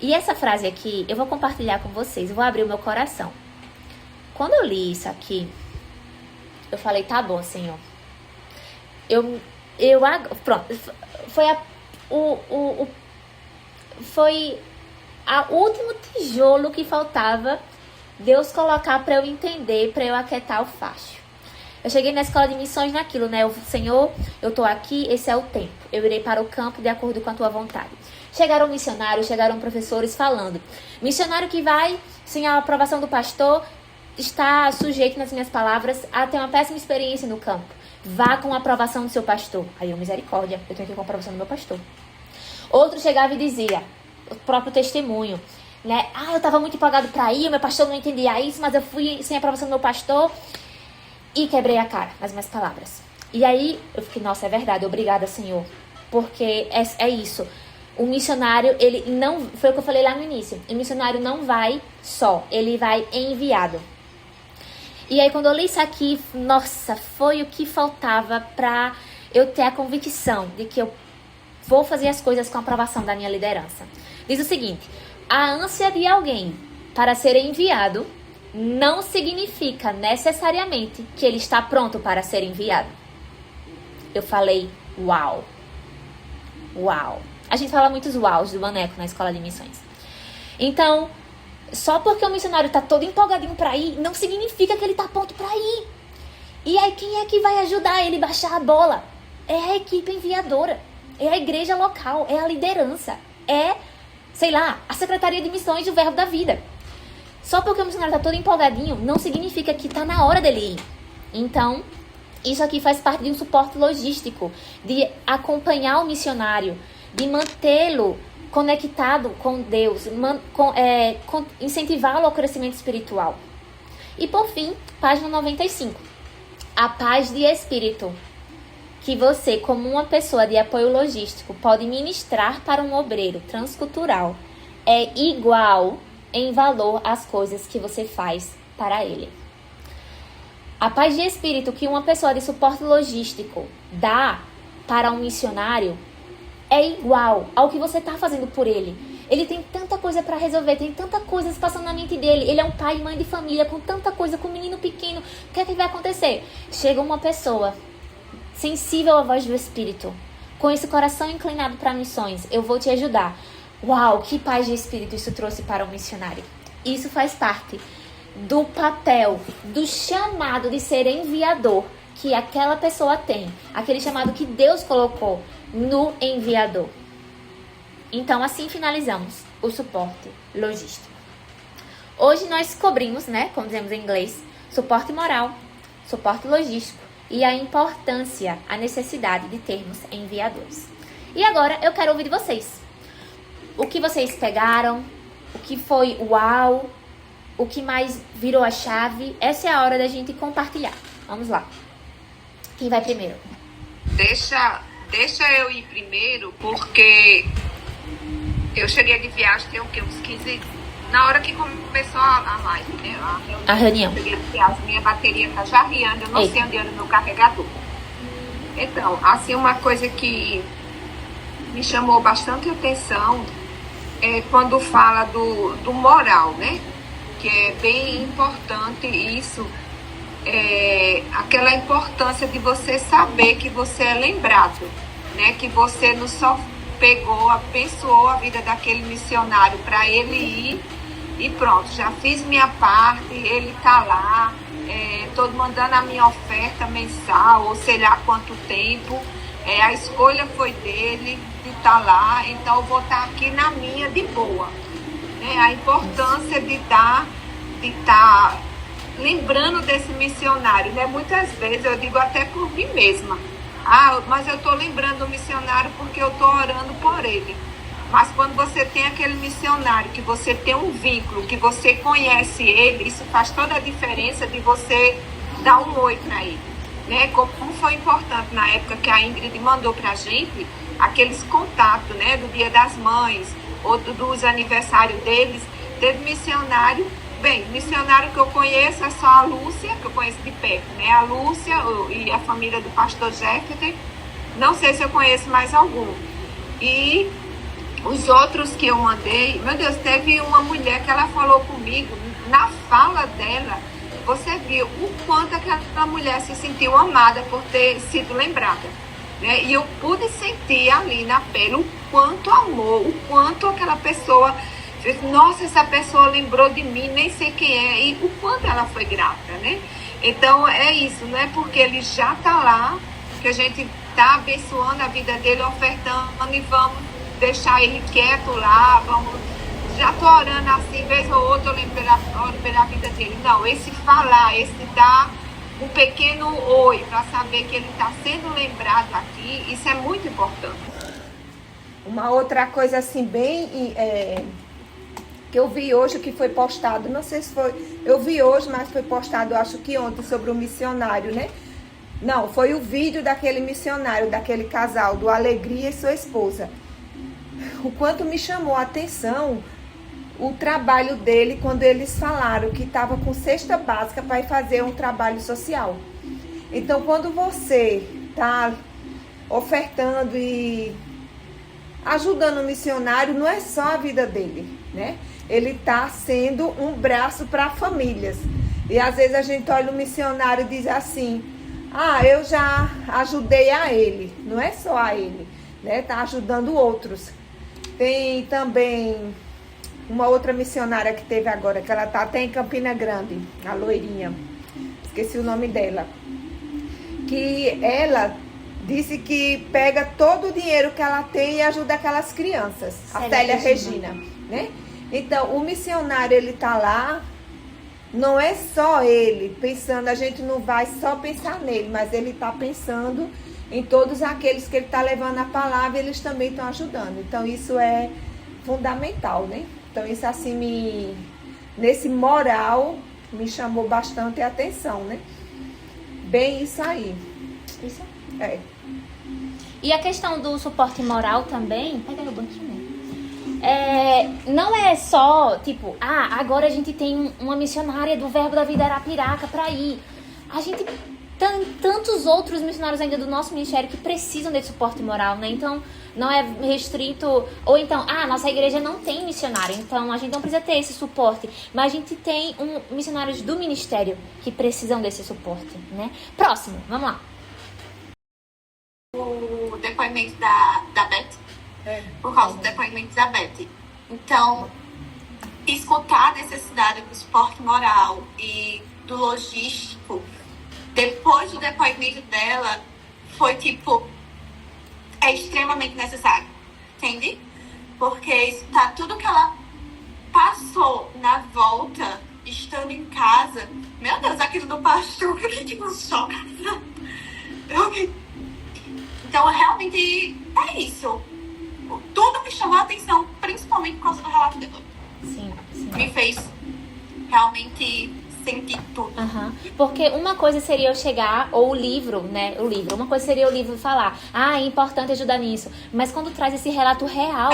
E essa frase aqui, eu vou compartilhar com vocês. Eu vou abrir o meu coração. Quando eu li isso aqui, eu falei, tá bom, Senhor. Pronto. Foi o último tijolo que faltava Deus colocar para eu entender, para eu aquietar o facho. Eu cheguei na escola de missões naquilo, né? Senhor, eu tô aqui, esse é o tempo. Eu irei para o campo de acordo com a tua vontade. Chegaram missionários, chegaram professores falando. Missionário que vai, sem a aprovação do pastor, está sujeito, nas minhas palavras, a ter uma péssima experiência no campo. Vá com a aprovação do seu pastor. Aí eu, misericórdia, eu tenho que ir com a aprovação do meu pastor. Outro chegava e dizia, o próprio testemunho, né? Ah, eu estava muito empolgado para ir, o meu pastor não entendia isso, mas eu fui sem a aprovação do meu pastor e quebrei a cara, nas minhas palavras. E aí eu fiquei, nossa, é verdade, obrigada, Senhor, porque é isso. O missionário, ele não, foi o que eu falei lá no início, o missionário não vai só, ele vai enviado. E aí quando eu li isso aqui, nossa, foi o que faltava para eu ter a convicção de que eu vou fazer as coisas com a aprovação da minha liderança. Diz o seguinte: a ânsia de alguém para ser enviado não significa necessariamente que ele está pronto para ser enviado. Eu falei, uau. Uau. A gente fala muitos uaus do Maneco na escola de missões. Então, só porque o missionário está todo empolgadinho para ir, não significa que ele está pronto para ir. E aí quem é que vai ajudar ele a baixar a bola? É a equipe enviadora. É a igreja local. É a liderança. É, sei lá, a Secretaria de Missões do Verbo da Vida. Só porque o missionário está todo empolgadinho, não significa que está na hora dele ir. Então, isso aqui faz parte de um suporte logístico, de acompanhar o missionário, de mantê-lo conectado com Deus, incentivá-lo ao crescimento espiritual. E por fim, página 95. A paz de espírito que você, como uma pessoa de apoio logístico, pode ministrar para um obreiro transcultural é igual em valor às coisas que você faz para ele. A paz de espírito que uma pessoa de suporte logístico dá para um missionário é igual ao que você está fazendo por ele. Ele tem tanta coisa para resolver, tem tanta coisa se passando na mente dele. Ele é um pai e mãe de família com tanta coisa, com um menino pequeno. O que é que vai acontecer? Chega uma pessoa sensível à voz do Espírito, com esse coração inclinado para missões. Eu vou te ajudar. Uau, que paz de espírito isso trouxe para o missionário. Isso faz parte do papel, do chamado de ser enviador que aquela pessoa tem. Aquele chamado que Deus colocou no enviador. Então, assim finalizamos o suporte logístico. Hoje nós cobrimos, né, como dizemos em inglês, suporte moral, suporte logístico e a importância, a necessidade de termos enviadores. E agora eu quero ouvir de vocês. O que vocês pegaram? O que foi uau? O que mais virou a chave? Essa é a hora da gente compartilhar. Vamos lá. Quem vai primeiro? Deixa eu ir primeiro, porque eu cheguei de viagem tem o quê? Uns 15... Na hora que começou a live, né? A reunião. Eu cheguei de viagem, minha bateria tá já riando, eu não sei onde anda o meu carregador. Então, assim, uma coisa que me chamou bastante atenção é quando fala do moral, né? Que é bem importante isso, aquela importância de você saber que você é lembrado, né? Que você não só pegou, abençoou a vida daquele missionário para ele ir e pronto, já fiz minha parte, ele tá lá, tô mandando a minha oferta mensal, ou sei lá quanto tempo, a escolha foi dele de estar lá, então eu vou estar aqui na minha de boa, né? A importância de estar lembrando desse missionário, né? Muitas vezes eu digo até por mim mesma, mas eu estou lembrando o missionário porque eu estou orando por ele. Mas quando você tem aquele missionário, que você tem um vínculo, que você conhece ele, isso faz toda a diferença de você dar um oi para ele, né? Como foi importante na época que a Ingrid mandou para a gente aqueles contatos, né? Do Dia das Mães, ou dos aniversários deles, teve missionário. Bem, missionário que eu conheço é só a Lúcia, que eu conheço de perto, né? A Lúcia e a família do pastor Jefferson. Não sei se eu conheço mais algum. E os outros que eu mandei, meu Deus, teve uma mulher que ela falou comigo, na fala dela, você viu o quanto aquela mulher se sentiu amada por ter sido lembrada, né? E eu pude sentir ali na pele o quanto amor, o quanto aquela pessoa... Nossa, essa pessoa lembrou de mim, nem sei quem é, e o quanto ela foi grata, né? Então é isso, não é porque ele já está lá que a gente está abençoando a vida dele, ofertando e vamos deixar ele quieto lá, já estou orando assim, vez ou outra eu lembro pela vida dele. Não, esse falar, esse dar um pequeno oi para saber que ele está sendo lembrado aqui, isso é muito importante. Uma outra coisa assim bem... que eu vi hoje, que foi postado, não sei se foi, eu vi hoje, mas foi postado, acho que ontem, sobre o missionário, né? Não, foi o vídeo daquele missionário, daquele casal, do Alegria e sua esposa. O quanto me chamou a atenção o trabalho dele, quando eles falaram que estava com cesta básica para ir fazer um trabalho social. Então, quando você está ofertando e ajudando o missionário, não é só a vida dele, né? Ele está sendo um braço para famílias. E às vezes a gente olha o missionário e diz assim, eu já ajudei a ele. Não é só a ele, né? Está ajudando outros. Tem também uma outra missionária que teve agora, que ela está até em Campina Grande, a loirinha. Esqueci o nome dela. Que ela disse que pega todo o dinheiro que ela tem e ajuda aquelas crianças. A Célia Regina, né? Então, o missionário, ele tá lá, não é só ele pensando, a gente não vai só pensar nele, mas ele tá pensando em todos aqueles que ele tá levando a palavra, eles também estão ajudando. Então, isso é fundamental, né? Então, isso assim, nesse moral, me chamou bastante a atenção, né? Bem isso aí. Isso. É. E a questão do suporte moral também, pega no banquinho. Não é só, tipo, agora a gente tem uma missionária do Verbo da Vida Arapiraca para ir. A gente tantos outros missionários ainda do nosso ministério que precisam desse suporte moral, né? Então, não é restrito... Ou então, nossa igreja não tem missionário, então a gente não precisa ter esse suporte. Mas a gente tem missionários do ministério que precisam desse suporte, né? Próximo, vamos lá. O depoimento da Beth, por causa do depoimento da Beth. Então, escutar a necessidade do suporte moral e do logístico, depois do depoimento dela, foi é extremamente necessário, entende? Porque isso tá tudo que ela passou na volta, estando em casa. Meu Deus, aquilo do pastor, eu fiquei chocada. Então, realmente, é isso. Tudo me chamou a atenção, principalmente por causa do relato dela. Sim. Me fez realmente sentir tudo. Porque uma coisa seria eu chegar, ou o livro, né? Uma coisa seria o livro falar, é importante ajudar nisso. Mas quando traz esse relato real,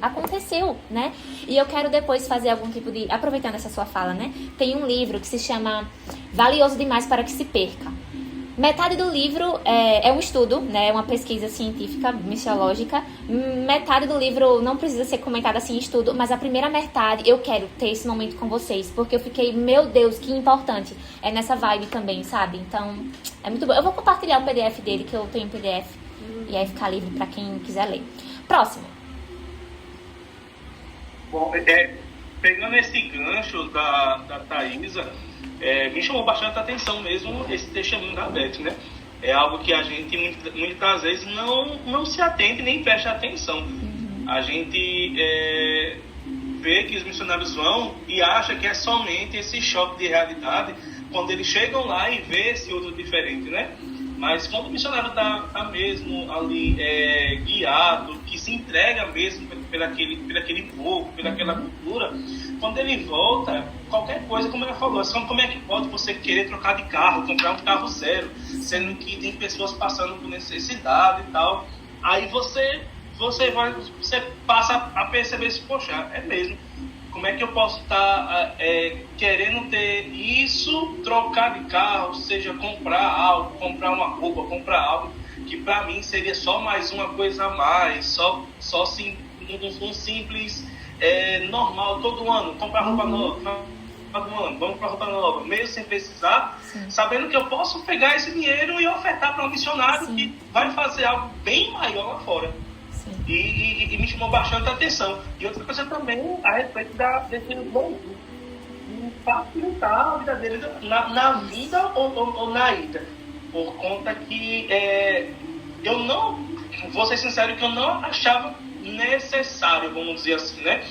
aconteceu, né? E eu quero depois fazer algum tipo de... Aproveitando essa sua fala, né? Tem um livro que se chama Valioso Demais para que se Perca. Metade do livro é um estudo, né? É uma pesquisa científica, missiológica. Metade do livro não precisa ser comentada assim em estudo, mas a primeira metade eu quero ter esse momento com vocês, porque eu fiquei, meu Deus, que importante. É nessa vibe também, sabe? Então, é muito bom. Eu vou compartilhar o PDF dele, que eu tenho em PDF, e aí ficar livre para quem quiser ler. Próximo. Bom, pegando esse gancho da Thaisa, me chamou bastante atenção mesmo esse testemunho da Beth, né? É algo que a gente muitas vezes não se atende nem presta atenção. A gente vê que os missionários vão e acha que é somente esse choque de realidade quando eles chegam lá e vê esse outro diferente, né? Mas quando o missionário está mesmo ali guiado, que se entrega mesmo pelaquele povo, pelaquela cultura, quando ele volta, qualquer coisa, como ela falou, como é que pode você querer trocar de carro, comprar um carro zero, sendo que tem pessoas passando por necessidade e tal. Aí você passa a perceber isso, poxa, é mesmo. Como é que eu posso estar querendo ter isso, trocar de carro, seja comprar algo, comprar uma roupa, comprar algo que para mim seria só mais uma coisa a mais, só um simples normal, todo ano, comprar roupa nova, vamos comprar roupa nova, mesmo sem precisar, sabendo que eu posso pegar esse dinheiro e ofertar para um missionário que vai fazer algo bem maior lá fora. E me chamou bastante a atenção. E outra coisa também a respeito desse bom de facilitar a vida dele na vida ou na ida. Por conta que eu não, vou ser sincero, que eu não achava necessário, vamos dizer assim, né?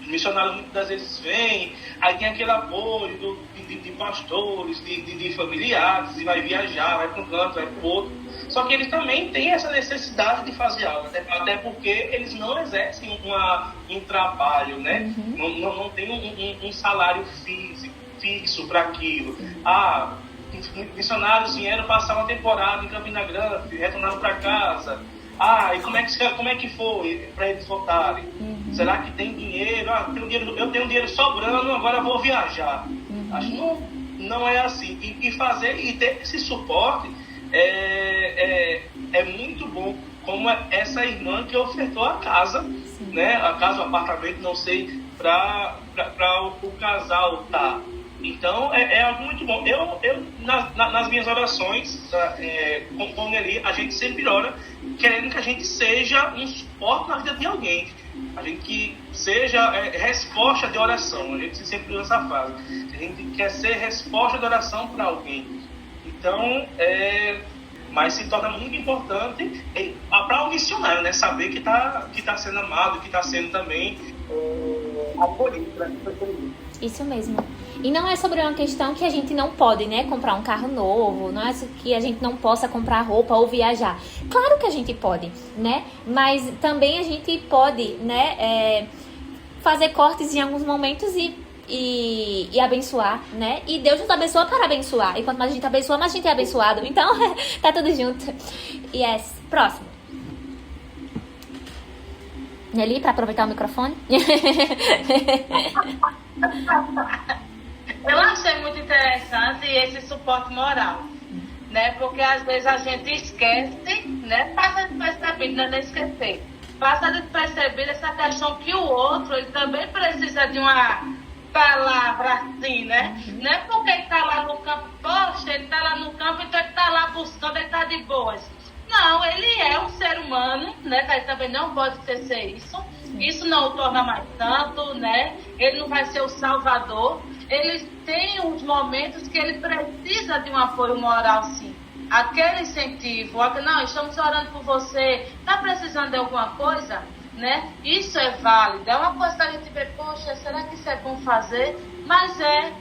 Os missionários muitas das vezes vêm, aí tem aquele apoio de pastores, de familiares, e vai viajar, vai para um canto, vai para o outro. Só que eles também têm essa necessidade de fazer algo, até porque eles não exercem um trabalho, né? Não tem um salário fixo para aquilo. Missionários vieram passar uma temporada em Campina Grande, retornaram para casa. E como é que foi para eles voltarem? Será que tem dinheiro? Eu tenho dinheiro sobrando, agora vou viajar. Acho que não é assim. E ter esse suporte é muito bom, como essa irmã que ofertou a casa, né? A casa, o apartamento, não sei, para o casal tá. Então, é algo muito bom. Eu nas minhas orações com Nelly, a gente sempre ora querendo que a gente seja um suporte na vida de alguém. A gente que seja resposta de oração. A gente sempre usa essa frase. A gente quer ser resposta de oração para alguém. Então, mas se torna muito importante para o missionário, né? Saber que tá sendo amado, que está sendo também acolhido. Isso mesmo. E não é sobre uma questão que a gente não pode, né, comprar um carro novo, não é que a gente não possa comprar roupa ou viajar. Claro que a gente pode, né? Mas também a gente pode, né, fazer cortes em alguns momentos e abençoar, né? E Deus nos abençoa para abençoar. E quanto mais a gente abençoa, mais a gente é abençoado. Então, tá tudo junto. Yes. Próximo. Nelly, para aproveitar o microfone. Eu achei muito interessante esse suporte moral, né? Porque às vezes a gente esquece, né? Passa despercebido, não é nem esquecer. Passa despercebido essa questão que o outro, ele também precisa de uma palavra assim, né? Não é porque ele está lá no campo, poxa, ele está lá no campo, então ele está lá buscando, ele está de boas. Não, ele é um ser humano, né? Ele também não pode ser isso. Isso não o torna mais santo, né? Ele não vai ser o salvador. Ele tem uns momentos que ele precisa de um apoio moral, sim. Aquele incentivo, não, estamos orando por você, está precisando de alguma coisa, né? Isso é válido. É uma coisa que a gente vê, poxa, será que isso é bom fazer? Mas é,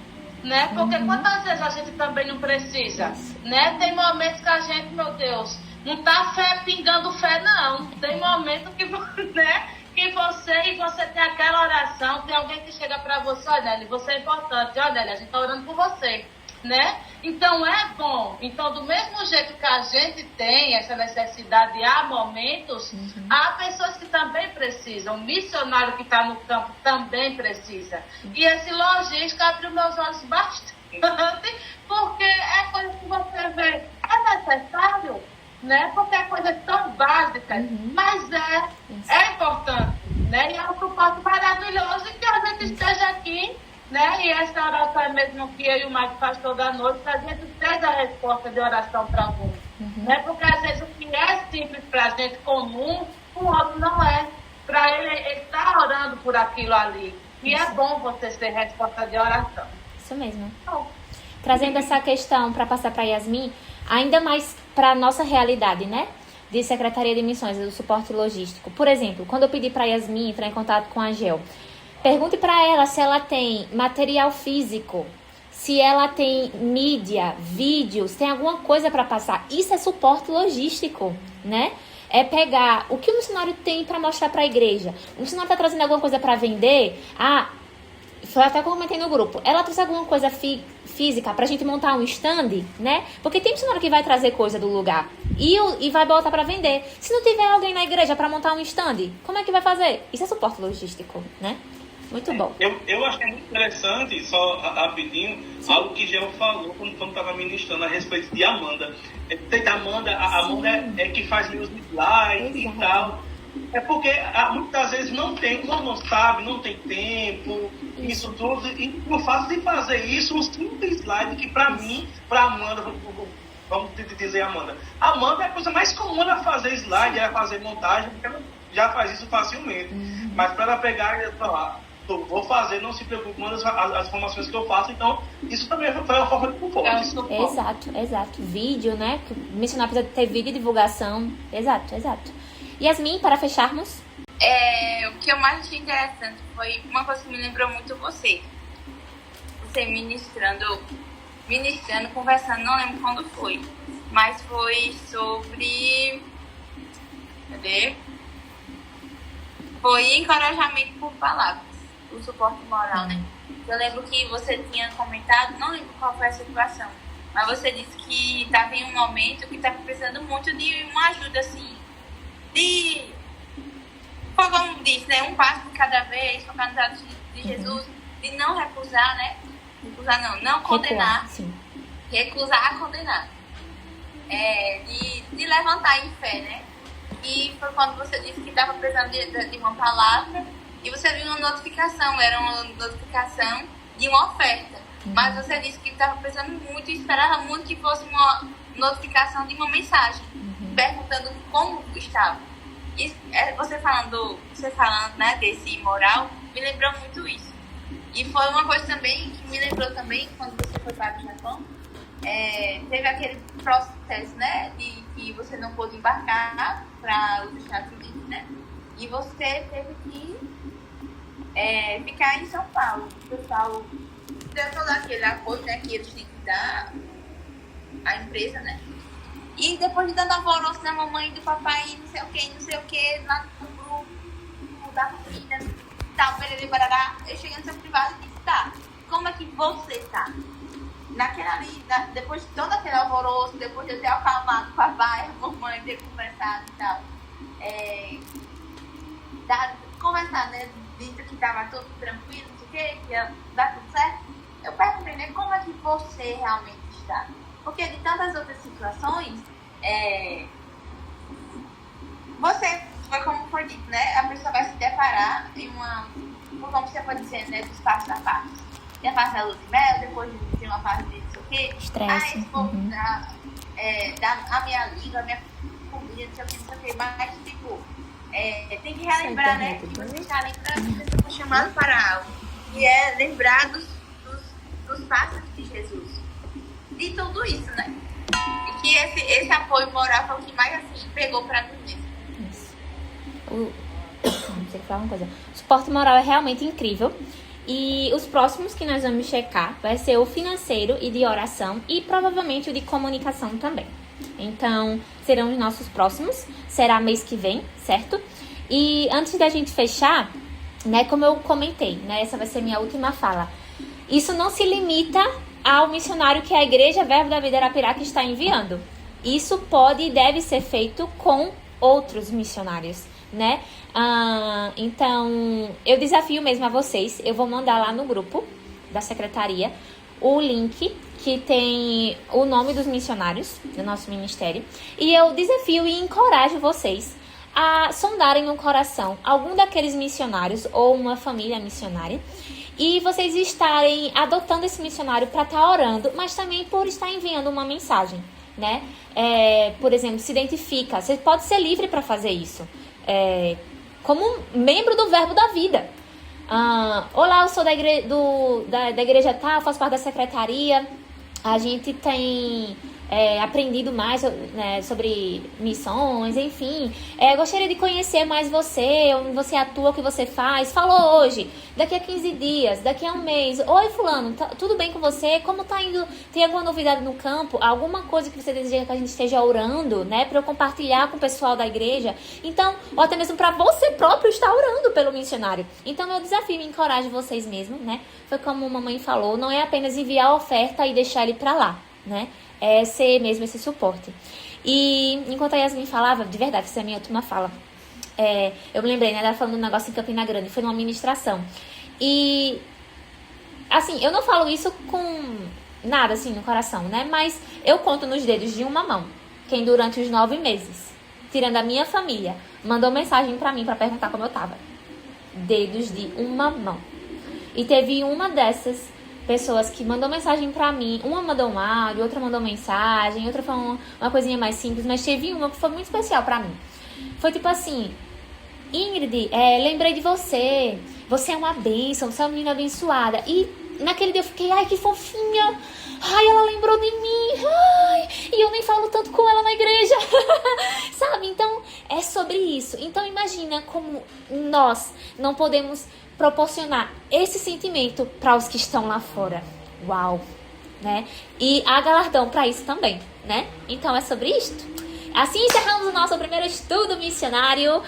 né? Porque quantas vezes a gente também não precisa, né? Tem momentos que a gente, meu Deus, não tá fé pingando fé, não. Tem momento que, né? Que você tem aquela oração, tem alguém que chega para você, olha, Nelly, você é importante, olha, Nelly, a gente está orando por você, né? Então é bom. Então, do mesmo jeito que a gente tem essa necessidade, há momentos, há pessoas que também precisam. O missionário que está no campo também precisa. E esse logística abriu meus olhos bastante, porque é coisa que você vê, é necessário, né? Porque é coisa tão básica, mas é importante, né? E é um suporte maravilhoso que a gente esteja aqui, né? E essa oração é mesmo que eu e o Mike faz toda noite, que a gente seja a resposta de oração para alguns, né? Porque às vezes o que é simples para a gente comum, o outro não é. Para ele está orando por aquilo ali. E é bom você ser resposta de oração. Isso mesmo. Trazendo essa questão para passar para Yasmin, ainda mais para a nossa realidade, né? De Secretaria de Missões, do suporte logístico. Por exemplo, quando eu pedi para Yasmin entrar em contato com a Gel, pergunte para ela se ela tem material físico, se ela tem mídia, vídeos, tem alguma coisa para passar. Isso é suporte logístico, né? É pegar o que o missionário tem para mostrar para a igreja. O missionário está trazendo alguma coisa para vender. Foi até que eu comentei no grupo. Ela trouxe alguma coisa física pra gente montar um stand, né? Porque tem missionário que vai trazer coisa do lugar e vai botar pra vender. Se não tiver alguém na igreja pra montar um stand, como é que vai fazer? Isso é suporte logístico, né? Muito bom. Eu achei muito interessante, só rapidinho, algo que Gel falou quando estava ministrando a respeito de Amanda. A Amanda é que faz meus slides e tal. É porque muitas vezes não sabe, não tem tempo, isso tudo. E o fato de fazer isso, um simples slide que para mim, para Amanda, vamos dizer Amanda é a coisa mais comum ela fazer slide, ela fazer montagem, porque ela já faz isso facilmente. Mas para ela pegar e falar, vou fazer, não se preocupe, manda as informações que eu faço. Então, isso também foi uma forma de suporte. Exato. Vídeo, né? O missionário precisa ter vídeo e divulgação. Exato. Yasmin, para fecharmos. O que eu mais achei interessante foi uma coisa que me lembrou muito você. Você ministrando, conversando, não lembro quando foi. Mas foi sobre... Cadê? Foi encorajamento por palavras. O suporte moral, né? Eu lembro que você tinha comentado, não lembro qual foi a situação, mas você disse que estava em um momento que estava precisando muito de uma ajuda, assim, como disse, né? Um passo de cada vez, focar nos atos de Jesus, de não recusar, né? Não condenar. Recusar a condenar. De levantar em fé, né? E foi quando você disse que estava precisando de uma palavra e você viu uma notificação, era uma notificação de uma oferta. Mas você disse que estava precisando muito e esperava muito que fosse uma notificação de uma mensagem, perguntando como estava. E você falando, né, desse moral, me lembrou muito isso. E foi uma coisa também que me lembrou também, quando você foi para o Japão, teve aquele processo, né, de que você não pôde embarcar para os Estados Unidos, né, e você teve que ficar em São Paulo. O pessoal deu todo aquele apoio, né, que eles têm que dar à empresa, né. E depois de dando alvoroço na mamãe e do papai, não sei o que, lá no grupo da família, tal, barará, eu cheguei no seu privado e disse, tá, como é que você tá? Naquela ali, depois de todo aquele alvoroço, depois de eu ter acalmado o papai, a mamãe, ter conversado e tal, conversar, né, dito que tava tudo tranquilo, não sei o que ia dar tudo certo. eu perguntei, né, como é que você realmente está? Porque de tantas outras situações, você, foi como foi dito, né, a pessoa vai se deparar em como você pode dizer, né, dos passos a passos. Tem a fase da lua de mel, depois tem uma fase de não sei o quê. Estresse. Esse povo da a minha língua, a minha comida, não sei o quê, mas, tipo, tem que relembrar, né, que você está lembrando que você foi chamado para algo. E é lembrar dos passos de Jesus. De tudo isso, né? E que esse apoio moral foi o que mais, assim, pegou para mim mesmo. Isso. Não sei falar uma coisa. O suporte moral é realmente incrível. E os próximos que nós vamos checar vai ser o financeiro e de oração e provavelmente o de comunicação também. Então, serão os nossos próximos. Será mês que vem, certo? E antes da gente fechar, né, como eu comentei, né, essa vai ser minha última fala. Isso não se limita ao missionário que a Igreja Verbo da Vida Arapiraca está enviando. Isso pode e deve ser feito com outros missionários, né? Então, eu desafio mesmo a vocês. Eu vou mandar lá no grupo da secretaria o link que tem o nome dos missionários do nosso ministério. E eu desafio e encorajo vocês a sondarem no coração algum daqueles missionários ou uma família missionária e vocês estarem adotando esse missionário para estar orando, mas também por estar enviando uma mensagem, né? Por exemplo, se identifica, você pode ser livre para fazer isso, como membro do Verbo da Vida. Olá, eu sou da igreja tal, faço parte da secretaria, a gente tem aprendido mais, né, sobre missões, enfim. Gostaria de conhecer mais você, onde você atua, o que você faz. Falou hoje, daqui a 15 dias, daqui a um mês. Oi, fulano, tudo bem com você? Como tá indo? Tem alguma novidade no campo? Alguma coisa que você deseja que a gente esteja orando, né? Para eu compartilhar com o pessoal da igreja. Então, ou até mesmo para você próprio estar orando pelo missionário. Então, meu desafio e encorajo vocês mesmo, né? Foi como a mamãe falou, não é apenas enviar a oferta e deixar ele para lá, né? É ser mesmo esse suporte. E enquanto a Yasmin falava, de verdade, essa é a minha última fala, eu me lembrei, né, ela falando um negócio em Campina Grande, foi numa ministração. E, assim, eu não falo isso com nada, assim, no coração, né, mas eu conto nos dedos de uma mão quem durante os 9 meses, tirando a minha família, mandou mensagem pra mim pra perguntar como eu tava. Dedos de uma mão. E teve uma dessas pessoas que mandou mensagem pra mim. Uma mandou um áudio, outra mandou mensagem, outra foi uma coisinha mais simples, mas teve uma que foi muito especial pra mim. Foi tipo assim: Ingrid, lembrei de você. Você é uma bênção, você é uma menina abençoada. E naquele dia eu fiquei, ai, que fofinha. Ai, ela lembrou de mim. Ai, e eu nem falo tanto com ela na igreja. Sabe? Então, é sobre isso. Então, imagina como nós não podemos proporcionar esse sentimento para os que estão lá fora. Uau, né? E há galardão para isso também, né? Então é sobre isto. Assim encerramos o nosso primeiro estudo missionário.